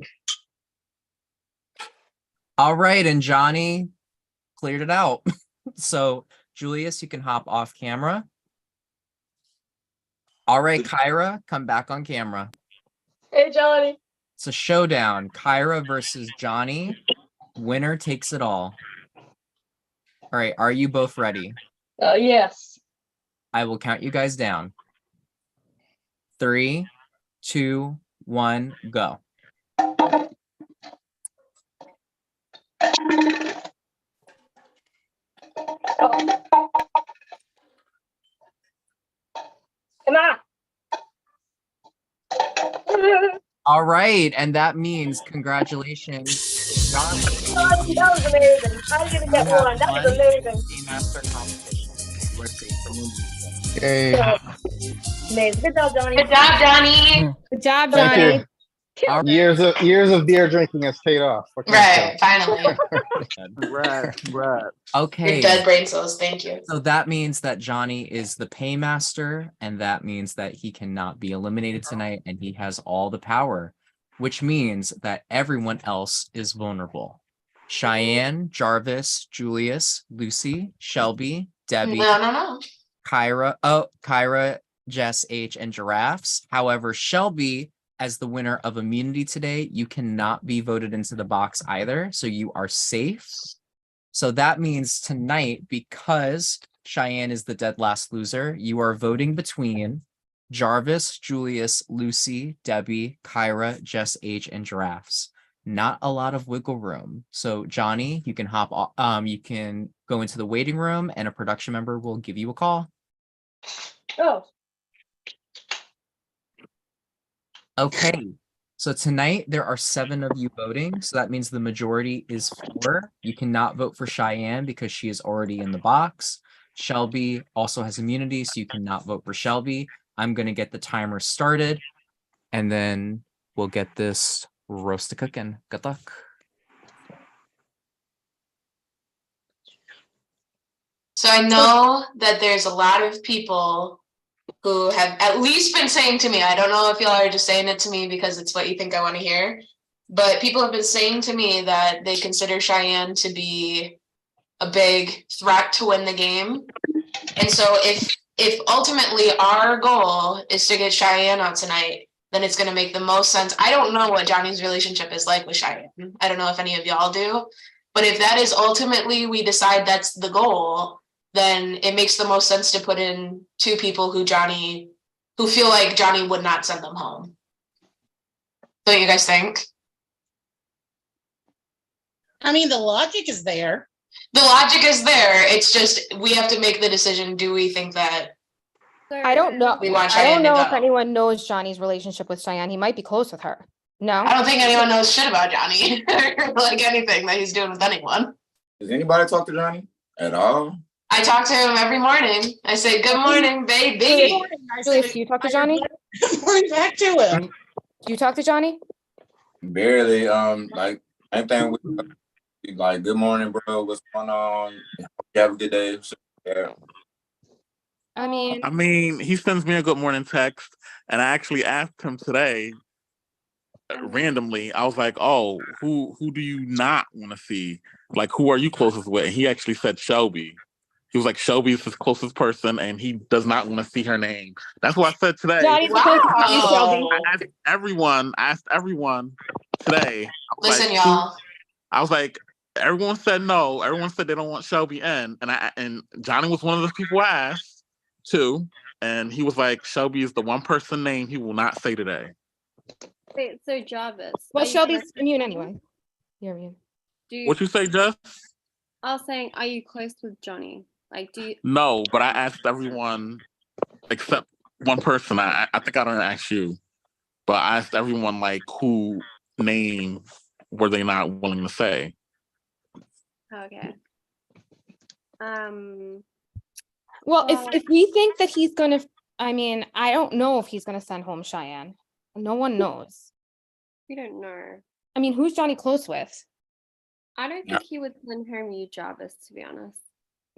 All right, and Johnny cleared it out. So, Julius, you can hop off camera. All right, Kyra, come back on camera. Hey, Johnny. It's a showdown. Kyra versus Johnny. Winner takes it all. All right, are you both ready? Yes. I will count you guys down. 3, 2, 1, go. Come on. All right, and that means congratulations, Johnny. That was amazing. I didn't even get You have one. That was won amazing. the Master competition. You are safe from removal. Yay. Amazing. Good job, Johnny. Good job, Johnny. Good job, Thank Johnny. you. Years of beer drinking has paid off. What can I say? Right, finally. Right. Okay. Your dead brain cells, thank you. So that means that Johnny is the paymaster, and that means that he cannot be eliminated tonight, and he has all the power, which means that everyone else is vulnerable. Cheyenne, Jarvis, Julius, Lucy, Shelby, Debbie, No. Kyra, Jess H, and Giraffes. However, Shelby, as the winner of immunity today, you cannot be voted into the box either, so you are safe. So that means tonight, because Cheyenne is the dead last loser, you are voting between Jarvis, Julius, Lucy, Debbie, Kyra, Jess H, and Giraffes. Not a lot of wiggle room. So Johnny, you can you can go into the waiting room, and a production member will give you a call. Oh. Okay. So tonight there are 7 of you voting. So that means the majority is 4. You cannot vote for Cheyenne because she is already in the box. Shelby also has immunity, so you cannot vote for Shelby. I'm going to get the timer started and then we'll get this roast to cooking. Good luck. So I know that there's a lot of people who have at least been saying to me, I don't know if y'all are just saying it to me because it's what you think I want to hear, but people have been saying to me that they consider Cheyenne to be a big threat to win the game. And so if ultimately our goal is to get Cheyenne out tonight, then it's going to make the most sense. I don't know what Johnny's relationship is like with Cheyenne. I don't know if any of y'all do, but if that is ultimately we decide that's the goal, then it makes the most sense to put in 2 people who feel like Johnny would not send them home. Don't you guys think? I mean, the logic is there. The logic is there. It's just we have to make the decision. Do we think that I don't know. we want I Cheyenne don't know to if go? anyone knows Johnny's relationship with Cheyenne. He might be close with her. No? I don't think anyone knows shit about Johnny or like anything that he's doing with anyone. Does anybody talk to Johnny at all? I talk to him every morning. I say, "Good morning, baby." Julius, do you talk to Johnny? Good morning back to him. Do you talk to Johnny? Barely. Like anything with like, good morning, bro. What's going on? You have a good day. So, yeah. I mean, he sends me a good morning text, and I actually asked him today, randomly. I was like, "Oh, who do you not want to see? Like, who are you closest with?" And he actually said Shelby. He was like, Shelby's his closest person, and he does not want to see her name. That's what I said today. Johnny's supposed to see you, Shelby. I asked everyone today. Listen, y'all. I was like, everyone said no. Everyone said they don't want Shelby in, and Johnny was one of those people I asked too, and he was like, Shelby is the one person name he will not say today. Wait, so Jarvis. Well, are you Shelby's close- immune anyway. You're immune. What you say, Jess? I was saying, are you close with Johnny? Like, do you? No, but I asked everyone except one person. I think I don't ask you, but I asked everyone like who name were they not willing to say. Okay. Well, if we think that he's gonna, I mean, I don't know if he's gonna send home Cheyenne. No one knows. We don't know. I mean, who's Johnny close with? I don't think he would send home you, Jarvis, to be honest.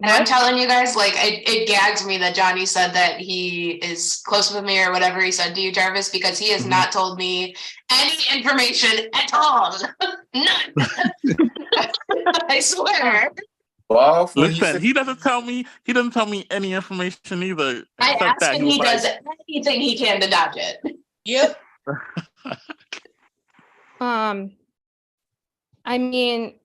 And I'm telling you guys, like, it gags me that Johnny said that he is close with me or whatever he said to you, Jarvis, because he has not told me any information at all. None. I swear. Well, listen, he doesn't tell me any information either. I Except ask that him, he does anything he can to dodge it. Yep. I mean,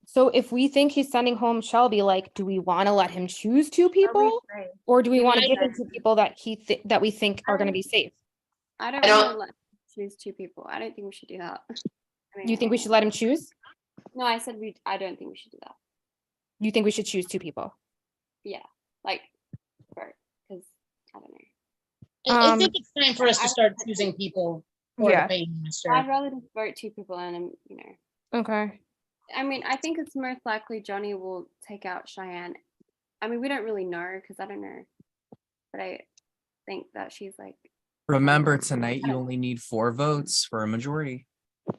so if we think he's sending home Shelby, like, do we want to let him choose 2 people, or do we want to give him 2 people that that we think are going to be safe? I don't want to let him choose 2 people. I don't think we should do that. You think we should let him choose? No, I said I don't think we should do that. You think we should choose 2 people? Yeah, like, because I don't know. I think it's time for us to start choosing people for the paying minister. I'd rather just vote 2 people and Okay. I mean, I think it's most likely Johnny will take out Cheyenne. I mean, we don't really know because I don't know, but I think that she's like. Remember, tonight you only need 4 votes for a majority.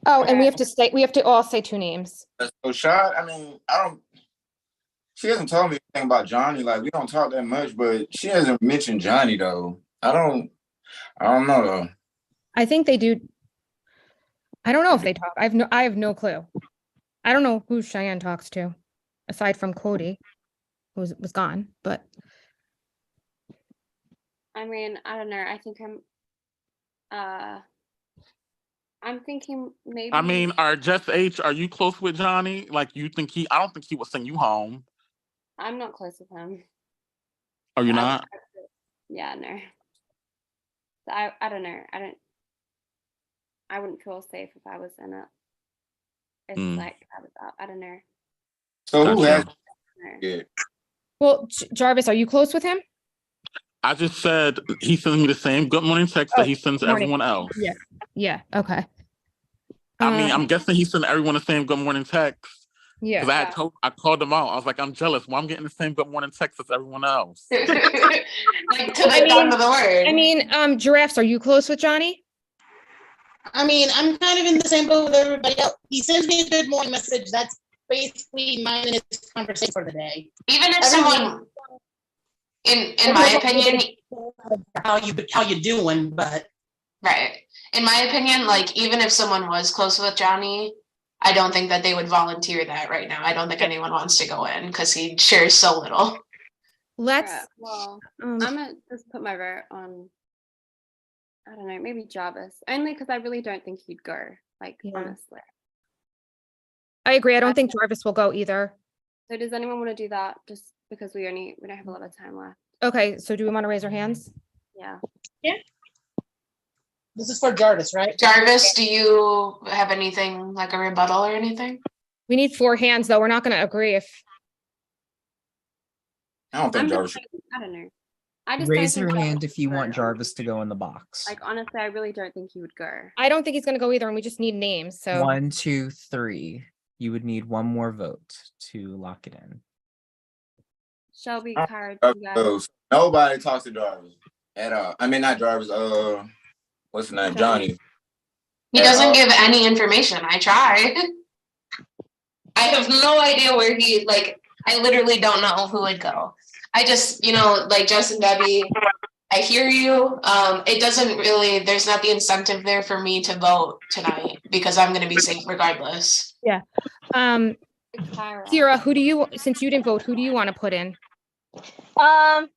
Oh, and we have to all say 2 names. So Shad, I mean, she hasn't told me anything about Johnny. Like, we don't talk that much, but she hasn't mentioned Johnny though. I don't know though. I think they do. I don't know if they talk. I have no clue. I don't know who Cheyenne talks to, aside from Cody, who was gone. But I mean, I don't know. I think I'm thinking maybe. I mean, are you close with Johnny? Like, I don't think he would send you home. I'm not close with him. Are you not? Yeah, no. So I don't know. I wouldn't feel safe if I was in it. It's like I don't know. So who has? Well, Jarvis, are you close with him? I just said he sends me the same good morning text that he sends good morning. everyone else. Yeah. Okay. I mean, I'm guessing he sent everyone the same good morning text. Yeah. Because I called them out. I was like, I'm jealous. Well, I'm getting the same good morning text as everyone else. Like to the down to the word. I mean, Giraffes, are you close with Johnny? I mean, I'm kind of in the same boat with everybody else. He sends me a good morning message. That's basically my minutes conversation for the day. Even if someone, in my opinion, how you doing, but right. In my opinion, like even if someone was close with Johnny, I don't think that they would volunteer that right now. I don't think anyone wants to go in because he shares so little. Let's. Well, I'm gonna just put my vote on. I don't know, maybe Jarvis. Only because I really don't think he'd go. Like honestly. I agree. I don't think Jarvis will go either. So does anyone want to do that? Just because we don't have a lot of time left. Okay. So do we want to raise our hands? Yeah. Yeah. This is for Jarvis, right? Jarvis, do you have anything like a rebuttal or anything? We need 4 hands, though. We're not going to agree if. I don't think Jarvis. I don't know. I just Raise don't your think hand if you want Jarvis to go in the box. Like honestly, I really don't think he would go. I don't think he's going to go either, and we just need names. So 1, 2, 3. You would need one more vote to lock it in. Shelby, Kara, Nobody talks to Jarvis at all. I mean, not Jarvis. What's his name? Johnny. He doesn't give any information. I try. I have no idea where he, like, I literally don't know who would go. I just, like Justin, Debbie, I hear you. It doesn't really, there's not the incentive there for me to vote tonight because I'm going to be safe regardless. Yeah. Kira, since you didn't vote, who do you want to put in? I'm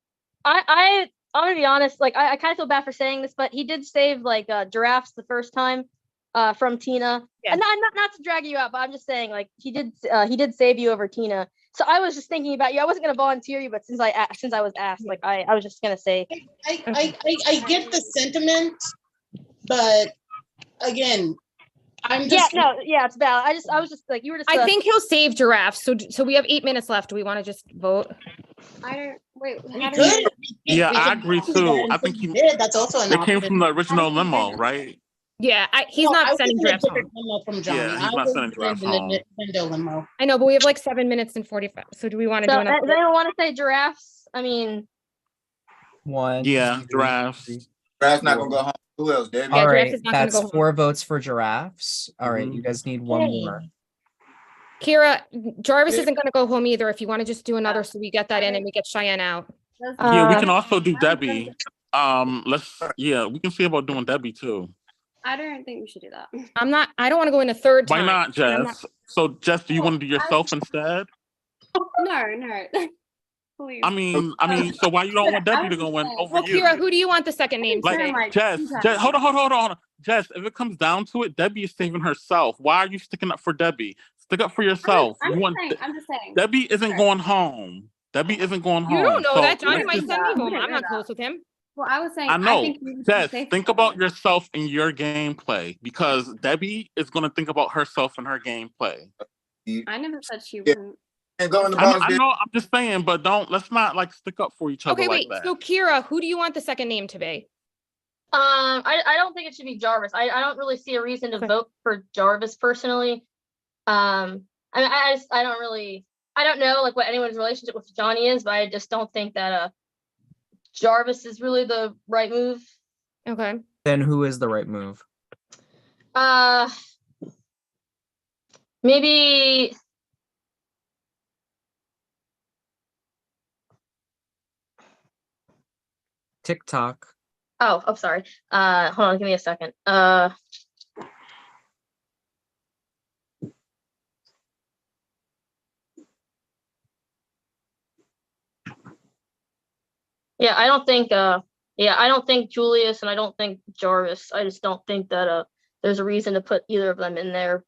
gonna be honest, like I kind of feel bad for saying this, but he did save like Giraffes the first time from Tina. Yeah. And not to drag you out, but I'm just saying like he did save you over Tina. So I was just thinking about you. I wasn't gonna volunteer you, but since I was asked, like I was just gonna say. I get the sentiment, but again, I'm just it's valid. I was just like you were just. I think he'll save Giraffes. So we have 8 minutes left. Do we want to just vote? I don't wait. Yeah, I agree too. I think that's also an they came from the original limo, right? Yeah, he's not sending Giraffes home. From Johnny. Yeah, he's not sending Giraffes home. Limo. I know, but we have like 7 minutes and 45. So do we want to do another? They don't want to say Giraffes. I mean, 1. Yeah, Giraffes. Giraffes not gonna go home. Who else? Debbie? Yeah, All Giraffes right, is not gonna that's go home. 4 votes for Giraffes. All right, you guys need one Yay. more. Kira, Jarvis isn't going to go home either. If you want to just do another, so we get that in and we get Cheyenne out. Yeah, we can also do Debbie. We can see about doing Debbie too. I don't think we should do that. I don't want to go in a third time. Why not, Jess? So, Jess, do you want to do yourself instead? No. Please. I mean, so why you don't want Debbie to go in over Well, you? Kira, who do you want the second name? Like, Jess, hold on. Jess, if it comes down to it, Debbie is saving herself. Why are you sticking up for Debbie? Stick up for yourself. I'm just saying. Debbie isn't going home. Debbie isn't going home. You don't know So that. Johnny might let's send me home. don't I'm know not close with him. Well, I was saying. I know. think you would be Jess, safe think for about them. yourself in your gameplay because Debbie is going to think about herself in her gameplay. I never said she wouldn't. And go in the I box. know. I'm just saying, but let's not like stick up for each other Okay, like wait. that. So Kira, who do you want the second name to be? I don't think it should be Jarvis. I don't really see a reason to vote for Jarvis personally. I mean, I don't know like what anyone's relationship with Johnny is, but I just don't think that Jarvis is really the right move. Okay. Then who is the right move? Maybe TikTok. Oh, I'm sorry. Hold on, give me a second. Yeah, I don't think Julius and I don't think Jarvis. I just don't think that there's a reason to put either of them in there.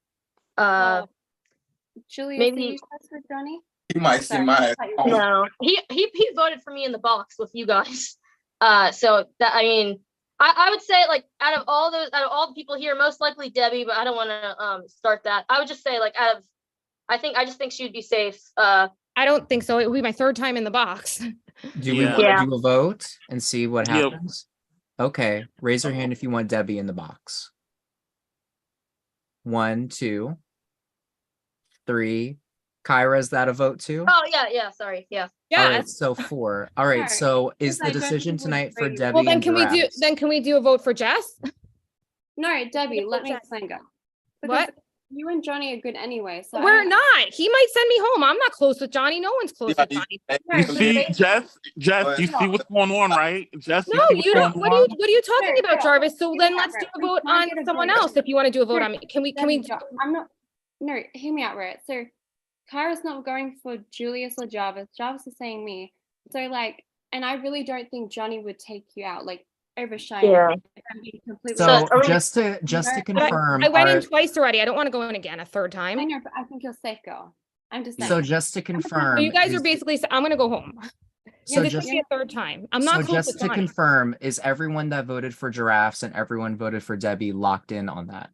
Julius, maybe did you test with Johnny? You might see my. No, he voted for me in the box with you guys. So that I mean, I would say like out of all the people here, most likely Debbie, but I don't want to start that. I would just say like I just think she would be safe. I don't think so. It would be my third time in the box. Do we Yeah. want Yeah. to do a vote and see what Yep. happens? Okay, raise your hand if you want Debbie in the box. 1, 2, 3. Kyra, is that a vote too? Oh yeah. Sorry. Yeah. All right, Yes. so 4. All right, Sorry, so is because the I don't decision think it was tonight for very- Debbie Well, then and can we do Giraffes? then can we do a vote for Jess? No, Debbie, let me Jess. explain. Go. What? Because you and Johnny are good anyway. So I We're don't- not. He might send me home. I'm not close with Johnny. No one's close with Johnny. You see, Jess, you see what's going on, right? Jess, No, you see you what's don't. going on? What are you talking Sure, about, sure. Jarvis? So Hear then me let's out, do Rhett. a We vote can't on get a someone vote. else if you want to do a vote Sure. on me. Can we Debbie, do I'm not. No, hear me out, right? So, Kyra's not going for Julius or Jarvis. Jarvis is saying me. So, like, and I really don't think Johnny would take you out, like, over Cheyenne. Yeah. If I'm being completely So honest. just to But confirm, I went in are, twice already. I don't want to go in again a third time. I know, but I think you're safe, girl. I'm just saying. so just to So confirm, you guys are is- basically. I'm gonna go home. so This just is the third time. I'm so not close just with to Johnny. confirm, is everyone that voted for Giraffes and everyone voted for Debbie locked in on that?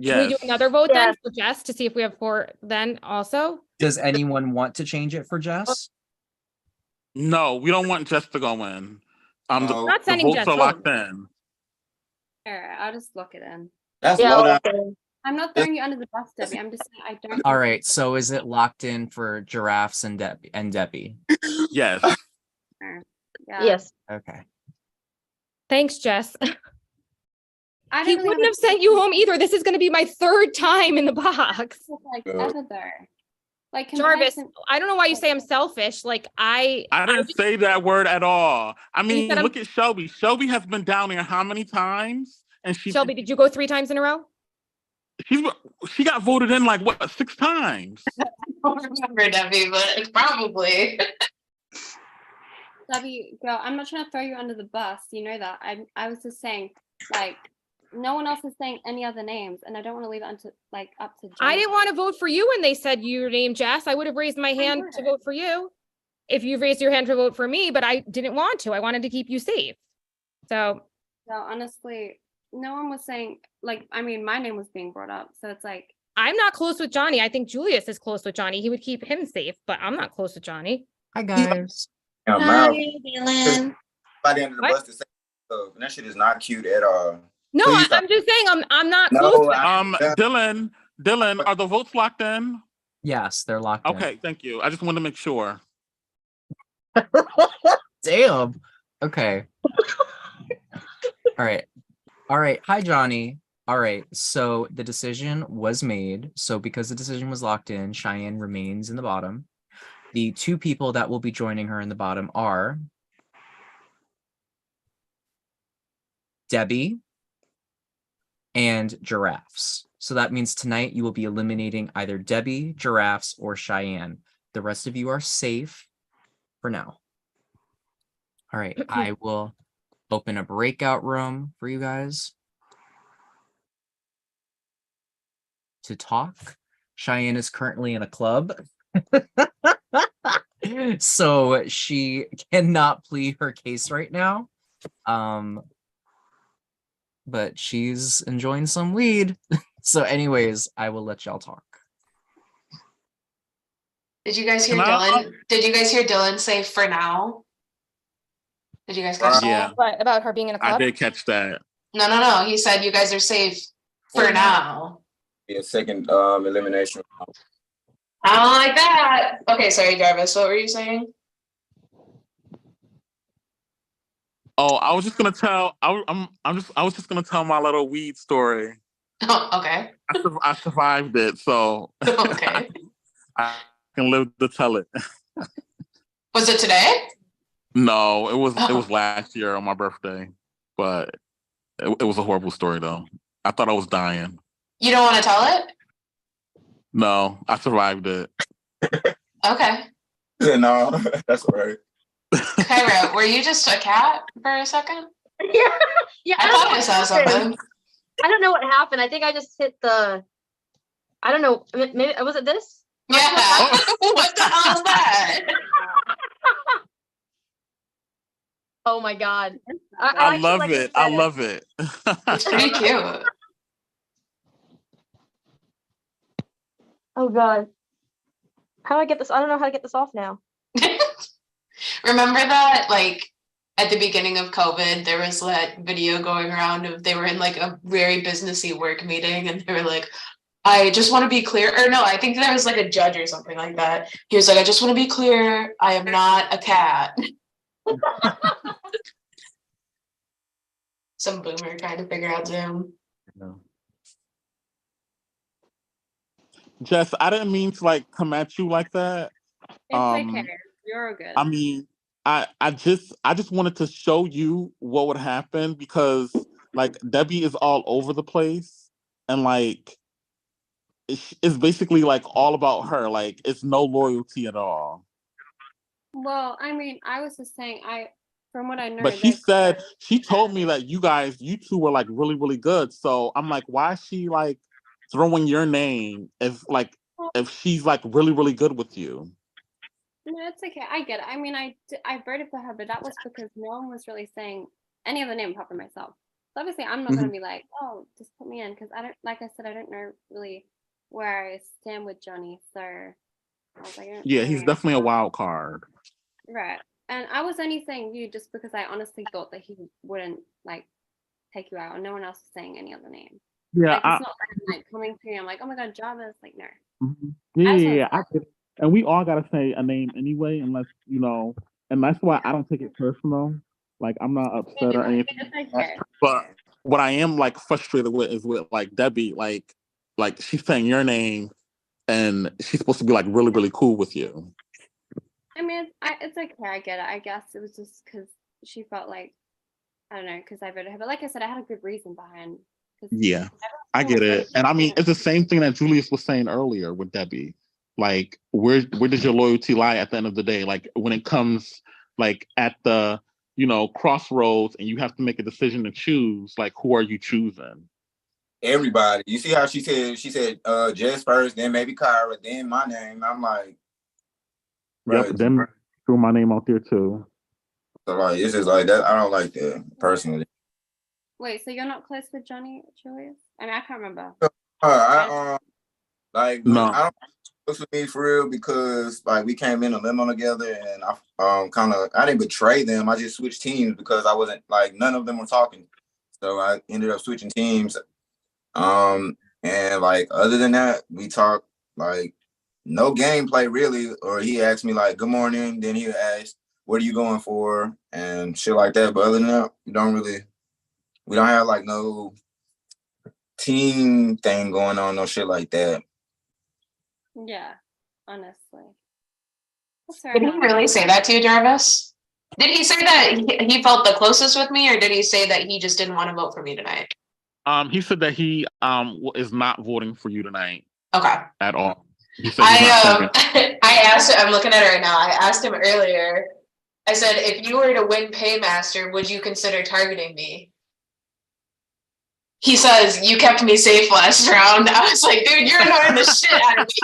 Should we do Yes. another vote Yeah. then for Jess to see if we have 4 then also? Does anyone want to change it for Jess? No, we don't want Jess to go in. No. Not The sending votes Jess are home. locked in. All right, I'll just lock it in. That's Yeah. low down. Okay. I'm not throwing you under the bus, Debbie. I'm just saying I don't. All right, so is it locked in for Giraffes and Debbie? Yes. Yeah. Yes. Okay. Thanks, Jess. I He don't really wouldn't have sent you home either. This is going to be my 3rd time in the box. like Yeah. ever though. Like Jarvis, comparison- I don't know why you say I'm selfish. Like I didn't say that word at all. I mean, said I'm- look at Shelby. Shelby has been down there how many times? And Shelby, did you go 3 times in a row? she got voted in like what, 6 times? I don't remember, Debbie, but probably. Debbie, girl, I'm not trying to throw you under the bus. You know that. I was just saying, like, no one else is saying any other names, and I don't want to leave it up to. I Johnny. didn't want to vote for you when they said your name, Jess. I would have raised my hand to vote for you if you raised your hand to vote for me, but I didn't want to. I wanted to keep you safe. So So honestly, no one was saying like. I mean, my name was being brought up, so it's like. I'm not close with Johnny. I think Julius is close with Johnny. He would keep him safe, but I'm not close with Johnny. Hi, guys. Yeah, Hi, mouth. Dylan. By the end of the What? bus to say stuff, and that shit is not cute at all. No, Please I'm just saying I'm not No, close with Dylan, are the votes locked in? Yes, they're locked in. Okay, thank you. I just wanted to make sure. Damn. Okay. All right. All right. Hi, Johnny. All right. So the decision was made. So because the decision was locked in, Cheyenne remains in the bottom. The 2 people that will be joining her in the bottom are Debbie and Giraffes. So that means tonight you will be eliminating either Debbie, Giraffes, or Cheyenne. The rest of you are safe for now. All right, I will open a breakout room for you guys to talk. Cheyenne is currently in a club. So she cannot plead her case right now. But she's enjoying some weed. So anyways, I will let y'all talk. Did you guys hear Can I- Dylan? Did you guys hear Dylan say for now? Did you guys catch Yeah. that? What about her being in a I club? did catch that. No. He said you guys are safe for now. Be a second elimination. I don't like that. Okay, sorry, Jarvis. What were you saying? Oh, I was just gonna tell. I was just gonna tell my little weed story. Oh, okay. I survived it, so Okay. I can live to tell it. Was it today? No, it was Oh. last year on my birthday, but it was a horrible story though. I thought I was dying. You don't want to tell it? No, I survived it. Okay. No, that's all right. Kyra, were you just a cat for a second? Yeah. I don't know thought I what saw happened. something. I don't know what happened. I think I just hit the. I don't know. Maybe was it this? Yeah. What the hell is that? Oh my god. I actually love like it. the I edit. love it. It's pretty cute. Oh god. How do I get this? I don't know how to get this off now. Remember that, like, at the beginning of COVID, there was that video going around of they were in like a very businessy work meeting and they were like, I just want to be clear, or no, I think there was like a judge or something like that. He was like, I just want to be clear, I am not a cat. Some boomer trying to figure out Zoom. Jess, I didn't mean to like come at you like that. It's okay. You're good. I mean, I just wanted to show you what would happen because like Debbie is all over the place and like it's basically like all about her. Like it's no loyalty at all. Well, I mean, I was just saying, from what I know, But she told me that you two were like really, really good. So I'm like, why is she like throwing your name if she's like really, really good with you? No, it's okay. I get it. I mean, I voted for her, but that was because no one was really saying any other name apart from myself. So obviously, I'm not going to be like, oh, just put me in because I don't, like I said, I don't know really where I stand with Johnny. So I was like, Yeah, he's definitely a wild card. Right. And I was only saying you just because I honestly thought that he wouldn't like take you out, and no one else was saying any other name. Yeah, like it's not like coming to me. I'm like, oh my god, Jarvis. Like no. Yeah, I get it. And we all gotta say a name anyway, unless and that's why I don't take it personal. Like I'm not upset or anything. It's okay. But what I am like frustrated with is with like Debbie, like she's saying your name, and she's supposed to be like really, really cool with you. I mean, it's okay. I get it. I guess it was just because she felt like, I don't know, because I voted her. But like I said, I had a good reason behind. Yeah, I get it. And I mean, it's the same thing that Julius was saying earlier with Debbie. Like, where does your loyalty lie at the end of the day? Like, when it comes, like, at the, crossroads and you have to make a decision to choose, like, who are you choosing? Everybody. You see how she said Jess first, then maybe Kyra, then my name. I'm like, yep, then threw my name out there too. So like it's just like that. I don't like that personally. Wait, so you're not close with Johnny, Julius? I mean, I can't remember. I No. I don't close with me for real because like we came in a limo together and I didn't betray them. I just switched teams because I wasn't like none of them were talking. So I ended up switching teams. And like other than that, we talked like no gameplay really. Or he asked me like, "Good morning." Then he asked, "What are you going for?" and shit like that. But other than that, we don't have like no team thing going on, no shit like that. Yeah, honestly. Did he really say that to you, Jarvis? Did he say that he felt the closest with me, or did he say that he just didn't want to vote for me tonight? He said that he is not voting for you tonight. Okay. At all. He said I asked him, I'm looking at it right now. I asked him earlier. I said, if you were to win Paymaster, would you consider targeting me? He says, you kept me safe last round. I was like, dude, you're annoying the shit out of me.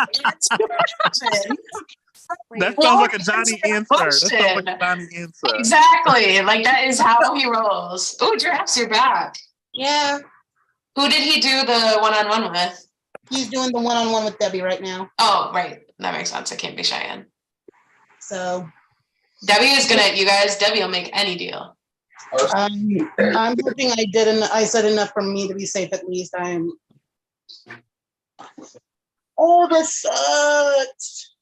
That sounds like a Johnny answer. That sounds like a Johnny answer. Exactly. Like that is how he rolls. Oh, Giraffes, you're back. Yeah. Who did he do the one-on-one with? He's doing the one-on-one with Debbie right now. Oh, right. That makes sense. It can't be Cheyenne. So Debbie is gonna, you guys, Debbie will make any deal. I'm hoping I said enough for me to be safe at least. Oh, this sucks.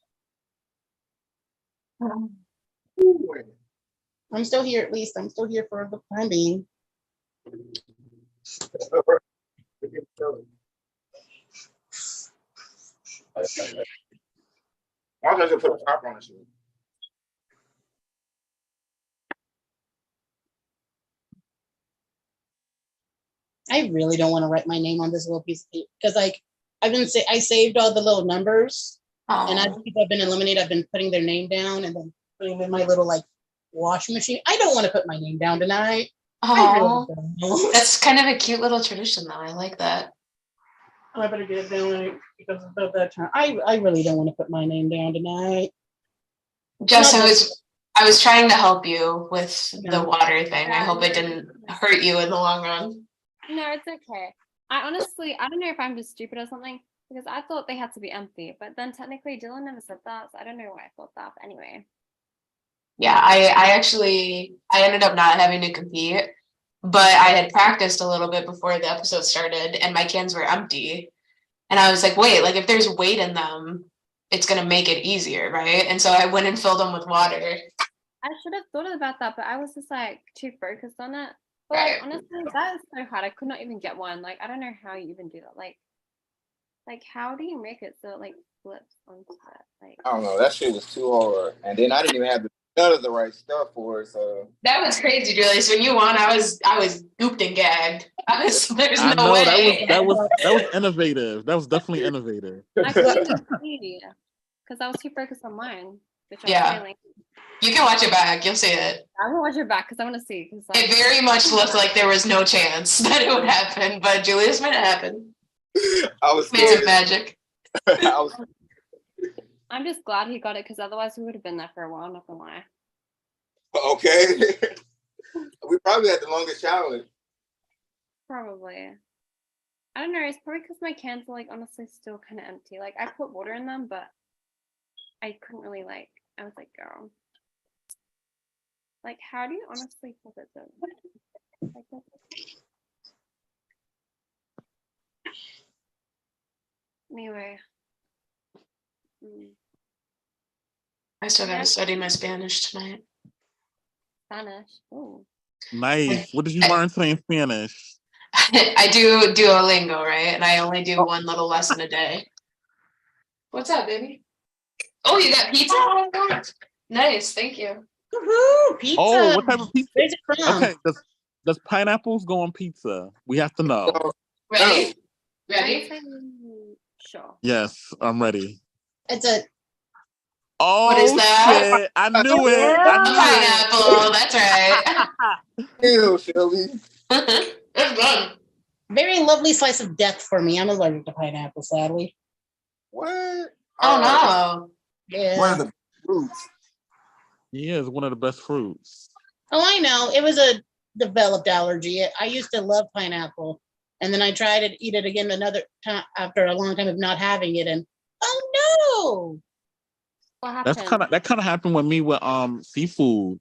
I'm still here at least. I'm still here for the time being. Why don't you put a top on this? I really don't want to write my name on this little piece of paper because like I saved all the little numbers. And as people have been eliminated, I've been putting their name down and then putting them in my little like washing machine. I don't want to put my name down tonight. Oh, really that's kind of a cute little tradition, though. I like that. I better get it down because of that time. I really don't want to put my name down tonight. Jess, I was trying to help you with the water thing. I hope it didn't hurt you in the long run. No, it's okay. I don't know if I'm just stupid or something because I thought they had to be empty, but then technically Dylan never said that, so I don't know why I thought that. But anyway. Yeah, I ended up not having to compete, but I had practiced a little bit before the episode started and my cans were empty. And I was like, wait, like if there's weight in them, it's gonna make it easier, right? And so I went and filled them with water. I should have thought about that, but I was just like too focused on it. But Right. like honestly, that is so hard. I could not even get one. Like I don't know how you even do that. Like how do you make it so it like flips onto that? Like I don't know. That shit was too hard, and then I didn't even have none of the right stuff for it. So That was crazy, Julius. When you won, I was gooped and gagged. There's I no know way. that was innovative. That was definitely innovative. I couldn't even see because I was too focused on mine, which I was Yeah. failing. You can watch it back. You'll see it. I'm gonna watch it back because I want to see. Cause like, It very much looked like there was no chance that it would happen, but Julius made it happen. I was Made some scared. magic. I'm just glad he got it because otherwise we would have been there for a while. Not gonna lie. Okay. We probably had the longest challenge. Probably. I don't know. It's probably because my cans are like honestly still kind of empty. Like I put water in them, but I couldn't really like. I was like, girl. Like, how do you honestly flip it though? Like, anyway. I still gotta study my Spanish tonight. Spanish. Oh. Nice. What did you learn today in Spanish? I do Duolingo, right? And I only do one little lesson a day. What's up, baby? Oh, you got pizza? Oh my God. Nice, thank you. Woohoo! Pizza. Oh, what type of pizza? Where's it from? Okay, does pineapples go on pizza? We have to know. Ready? Ready? Sure. Yes, I'm ready. It's a. Oh, What is that? shit. I knew it. I knew Pineapple. That's right. Ew, Shelby. It's good. Very lovely slice of death for me. I'm allergic to pineapple, sadly. What? Oh no. Yeah. One of the fruits. Yeah, it's one of the best fruits. Oh, I know. It was a developed allergy. I used to love pineapple, and then I tried to eat it again another time after a long time of not having it, and oh no! What happened? That kind of happened with me with seafood.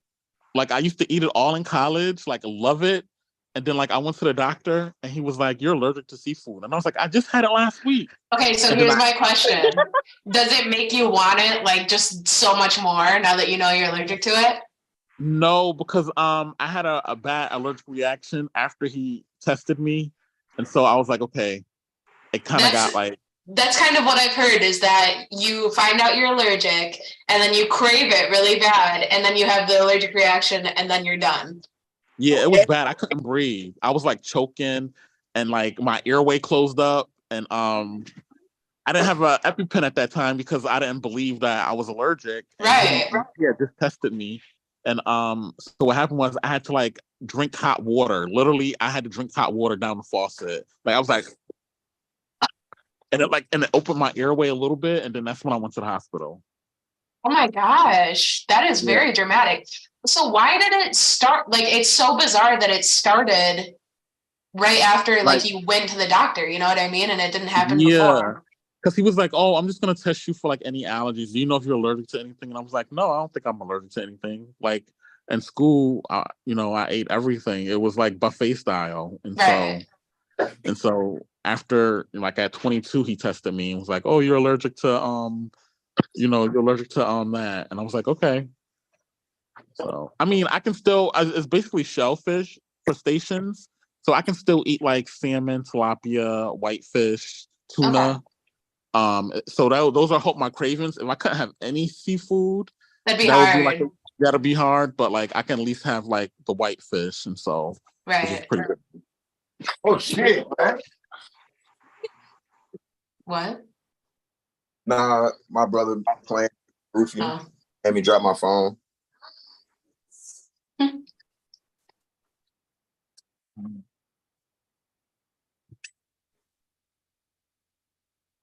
Like I used to eat it all in college, like love it. And then like I went to the doctor and he was like, "You're allergic to seafood." And I was like, "I just had it last week." Okay, so here's my question. Does it make you want it like just so much more now that you know you're allergic to it? No, because I had a bad allergic reaction after he tested me. And so I was like, okay, it kind of got like. That's kind of what I've heard is that you find out you're allergic and then you crave it really bad and then you have the allergic reaction and then you're done. Yeah, it was bad. I couldn't breathe. I was like choking and like my airway closed up. And I didn't have an EpiPen at that time because I didn't believe that I was allergic. Right. Yeah, just tested me. And so what happened was I had to like drink hot water. Literally, I had to drink hot water down the faucet. Like I was like, and it opened my airway a little bit, and then that's when I went to the hospital. Oh my gosh, that is very dramatic. So why did it start? Like, it's so bizarre that it started right after like you went to the doctor. You know what I mean? And it didn't happen before. Because he was like, "Oh, I'm just gonna test you for like any allergies. Do you know if you're allergic to anything?" And I was like, "No, I don't think I'm allergic to anything." Like in school, I ate everything. It was like buffet style, and so after like at 22, he tested me and was like, "Oh, you're allergic to you're allergic to that." And I was like, "Okay." So I mean, I can still. It's basically shellfish, crustaceans. So I can still eat like salmon, tilapia, whitefish, tuna. Okay. So those are my cravings. If I couldn't have any seafood, that'd be hard. That'd be hard, but like I can at least have like the whitefish, and so which is pretty good. Oh shit, man. What? Nah, my brother playing roofing made me drop my phone.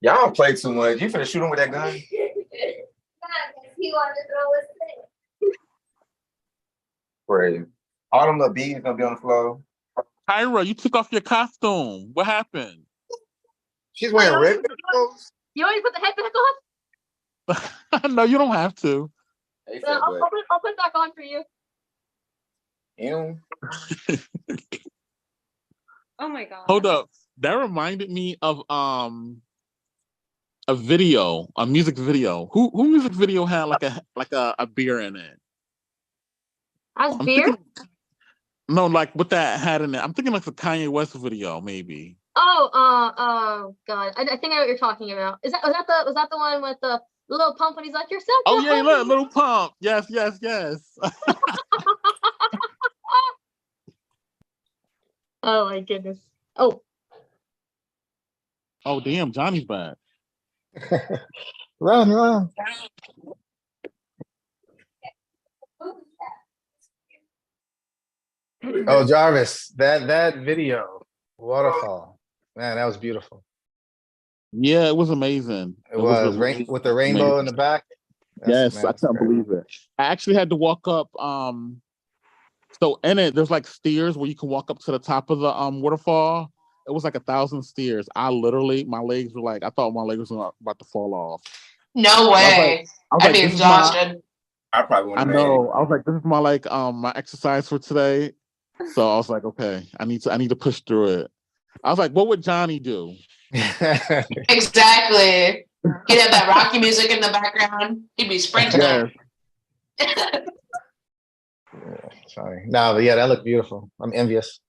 Y'all don't play too much. You finna shoot him with that gun? He wanted to throw his thing. Crazy. All them little bees gonna be on the floor. Kyra, you took off your costume. What happened? She's wearing red clothes. You already put the headband on? No, you don't have to. Hey, Yeah, fat butt. I'll put it back on for you. Ew. Oh my god. Hold up. That reminded me of a video, a music video. Who music video had like a beer in it? As I'm beer? thinking no, like what that had in it. I'm thinking like the Kanye West video, maybe. Oh, God. I think I know what you're talking about. Was that the one with the little pump when he's like, "You're so Oh yeah, good." look, Little Pump. Yes, yes, yes. Oh my goodness. Oh, Oh damn, Johnny's back. Run. Oh, Jarvis, that video, waterfall, man, that was beautiful. Yeah, it was amazing. It was with the rainbow in the back. Yes, I couldn't believe it. I actually had to walk up. So in it, there's like stairs where you can walk up to the top of the waterfall. It was like 1,000 stairs. My legs were like, I thought my legs were about to fall off. No way. I'd be exhausted. I probably I wouldn't have made it. know. I was like, this is my exercise for today. So I was like, okay, I need to push through it. I was like, what would Johnny do? Exactly. He'd have that Rocky music in the background. He'd be sprinting up. Sorry. No, but yeah, that looked beautiful. I'm envious.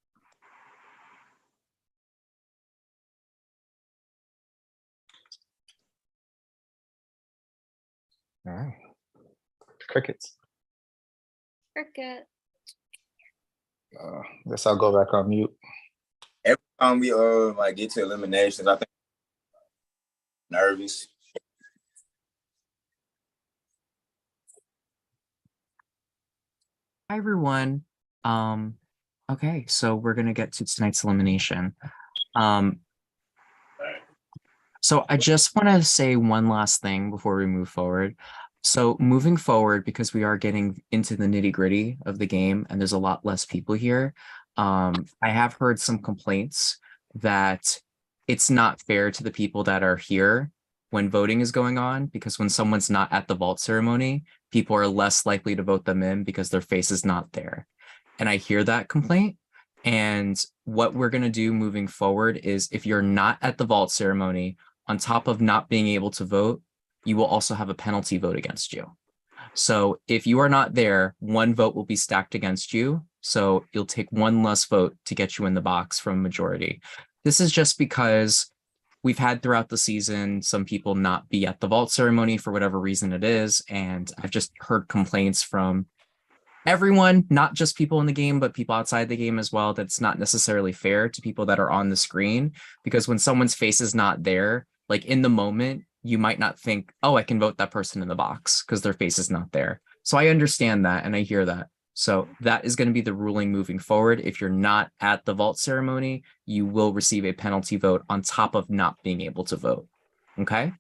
All right. Crickets. Cricket. Guess I'll go back on mute. Every time we like get to eliminations, I think nervous. Hi everyone. Okay, so we're gonna get to tonight's elimination. So I just want to say one last thing before we move forward. So moving forward, because we are getting into the nitty-gritty of the game and there's a lot less people here, I have heard some complaints that it's not fair to the people that are here when voting is going on, because when someone's not at the vault ceremony, people are less likely to vote them in because their face is not there. And I hear that complaint. And what we're going to do moving forward is if you're not at the vault ceremony, on top of not being able to vote, you will also have a penalty vote against you. So if you are not there, one vote will be stacked against you. So you'll take one less vote to get you in the box from a majority. This is just because we've had throughout the season some people not be at the vault ceremony for whatever reason it is. And I've just heard complaints from everyone, not just people in the game, but people outside the game as well, that's not necessarily fair to people that are on the screen. Because when someone's face is not there, like in the moment, you might not think, oh, I can vote that person in the box because their face is not there. So I understand that and I hear that. So that is going to be the ruling moving forward. If you're not at the vault ceremony, you will receive a penalty vote on top of not being able to vote. Okay?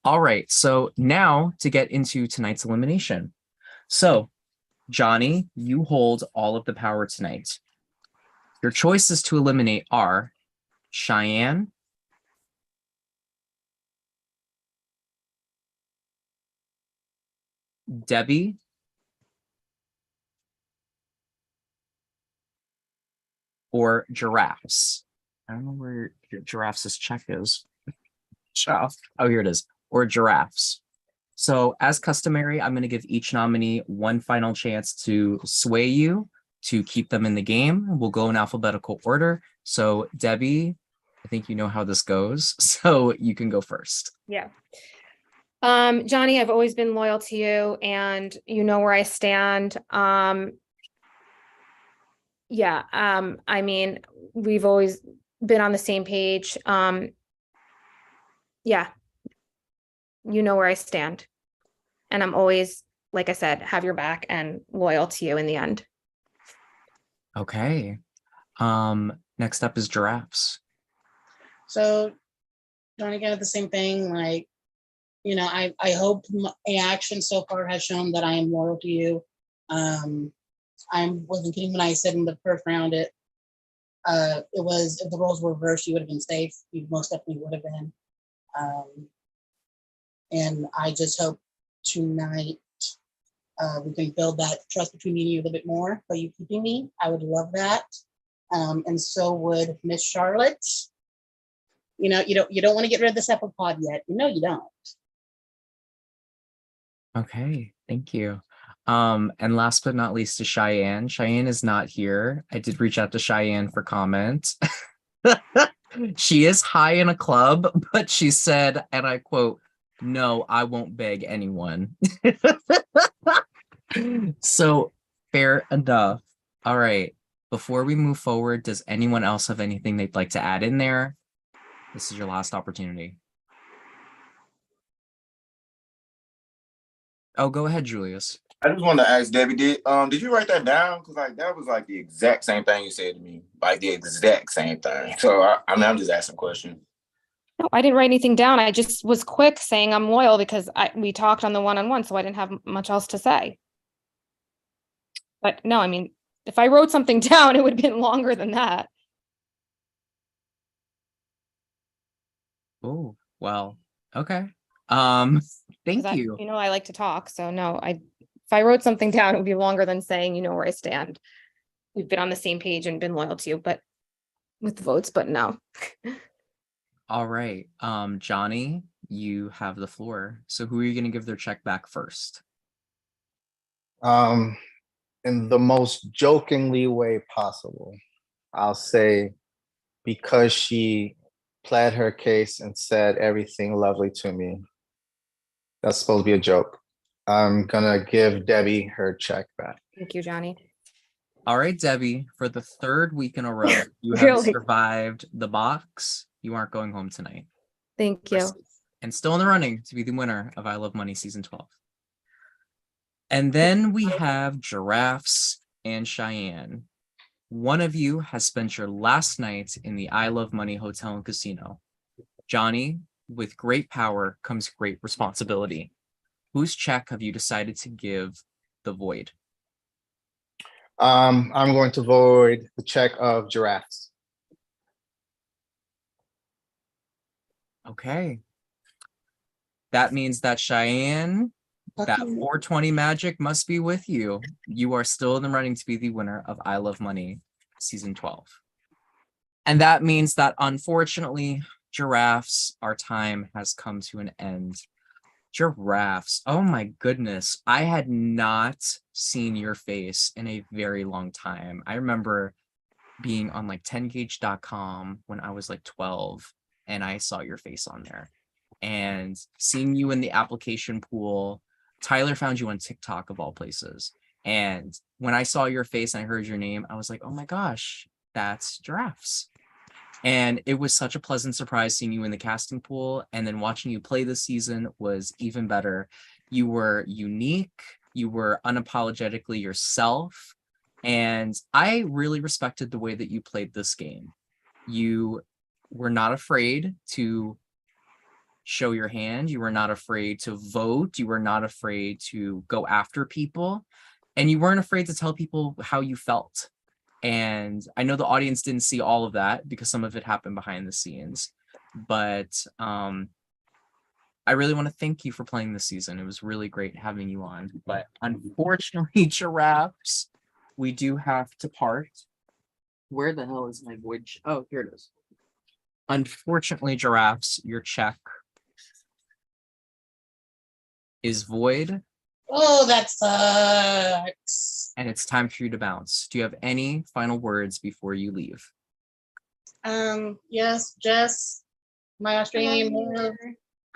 All right. So now to get into tonight's elimination. So, Johnny, you hold all of the power tonight. Your choices to eliminate are Cheyenne, Debbie, or Giraffes. I don't know where Giraffes' check is. Oh, here it is. Or Giraffes. So as customary, I'm going to give each nominee one final chance to sway you to keep them in the game. We'll go in alphabetical order. So Debbie, I think you know how this goes. So you can go first. Yeah. Johnny, I've always been loyal to you and you know where I stand. Yeah, I mean, we've always been on the same page. Yeah, you know where I stand. And I'm always, like I said, have your back and loyal to you in the end. Okay. Next up is Giraffes. So, Johnny, kind of the same thing. Like, you know, I hope my action so far has shown that I am loyal to you. I wasn't kidding when I said in the first round it was if the roles were reversed, you would have been safe. You most definitely would have been. And I just hope tonight We can build that trust between me and you a little bit more by you keeping me. I would love that. And so would Miss Charlotte. You know, you don't want to get rid of the cephalopod yet. You know you don't. Okay, thank you. And last but not least to Cheyenne. Cheyenne is not here. I did reach out to Cheyenne for comment. She is high in a club, but she said, and I quote, "No, I won't beg anyone." So fair enough. All right. Before we move forward, does anyone else have anything they'd like to add in there? This is your last opportunity. Oh, go ahead, Julius. I just wanted to ask Debbie, did you write that down? Because like that was like the exact same thing you said to me, like the exact same thing. So I mean, I'm just asking a question. No, I didn't write anything down. I just was quick saying I'm loyal because we talked on the one-on-one, so I didn't have much else to say. But no, I mean, if I wrote something down, it would have been longer than that. Oh, well, okay. Thank 'Cause you. You know, I like to talk, so no, if I wrote something down, it would be longer than saying, you know, where I stand. We've been on the same page and been loyal to you, but with the votes, but no. All right. Johnny, you have the floor. So who are you going to give their check back first? In the most jokingly way possible, I'll say because she pled her case and said everything lovely to me. That's supposed to be a joke. I'm gonna give Debbie her check back. Thank you, Johnny. All right, Debbie, for the third week in a row, you have Really? survived the box. You aren't going home tonight. Thank you. And still in the running to be the winner of I Love Money Season 12. And then we have Giraffes and Cheyenne. One of you has spent your last night in the I Love Money Hotel and Casino. Johnny, with great power comes great responsibility. Whose check have you decided to give the void? I'm going to void the check of Giraffes. Okay. That means that Cheyenne, that 420 magic must be with you. You are still in the running to be the winner of I Love Money Season 12. And that means that unfortunately, Giraffes, our time has come to an end. Giraffes, oh my goodness. I had not seen your face in a very long time. I remember being on like 10gauge.com when I was like 12 and I saw your face on there. And seeing you in the application pool, Tyler found you on TikTok of all places. And when I saw your face and I heard your name, I was like, oh my gosh, that's Giraffes. And it was such a pleasant surprise seeing you in the casting pool. And then watching you play this season was even better. You were unique. You were unapologetically yourself. And I really respected the way that you played this game. You were not afraid to show your hand. You were not afraid to vote. You were not afraid to go after people. And you weren't afraid to tell people how you felt. And I know the audience didn't see all of that because some of it happened behind the scenes. But I really want to thank you for playing this season. It was really great having you on. But unfortunately, Giraffes, we do have to part. Where the hell is my void? Oh, here it is. Unfortunately, Giraffes, your check is void. Oh, that sucks. And it's time for you to bounce. Do you have any final words before you leave? Yes, Jess, my Australian love.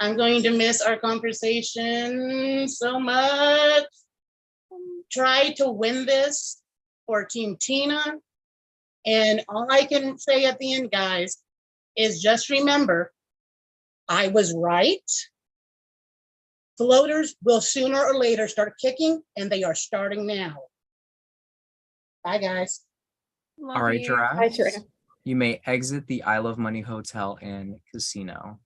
I'm going to miss our conversation so much. Try to win this for Team Tina. And all I can say at the end, guys, is just remember, I was right. Floaters will sooner or later start kicking, and they are starting now. Bye, guys. All right, Giraffes. You may exit the I Love Money Hotel and Casino.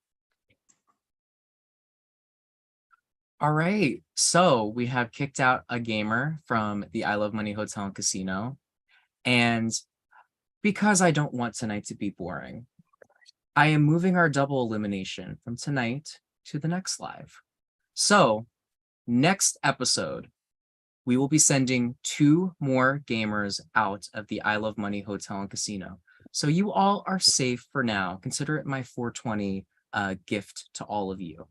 All right, so we have kicked out a gamer from the I Love Money Hotel and Casino. And because I don't want tonight to be boring, I am moving our double elimination from tonight to the next live. So, next episode, we will be sending 2 more gamers out of the I Love Money Hotel and Casino. So you all are safe for now. Consider it my 420 gift to all of you.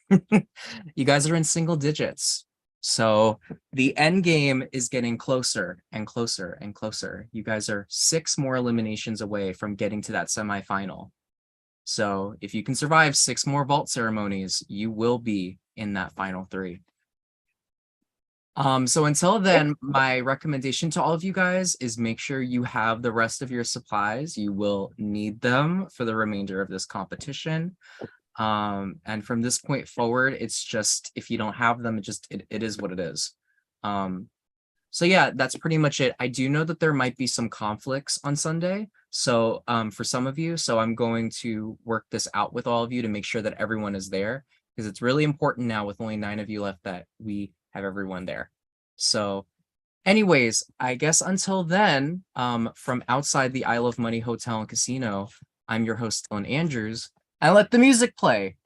You guys are in single digits. So the end game is getting closer and closer and closer. You guys are 6 more eliminations away from getting to that semifinal. So if you can survive 6 more vault ceremonies, you will be in that final 3. So until then, my recommendation to all of you guys is make sure you have the rest of your supplies. You will need them for the remainder of this competition. And from this point forward, it's just, if you don't have them, it is what it is. So yeah, that's pretty much it. I do know that there might be some conflicts on Sunday. So for some of you, so I'm going to work this out with all of you to make sure that everyone is there, because it's really important now with only 9 of you left that we have everyone there. So anyways, I guess until then, from outside the I Love Money Hotel and Casino, I'm your host, Dylan Andrews, and let the music play.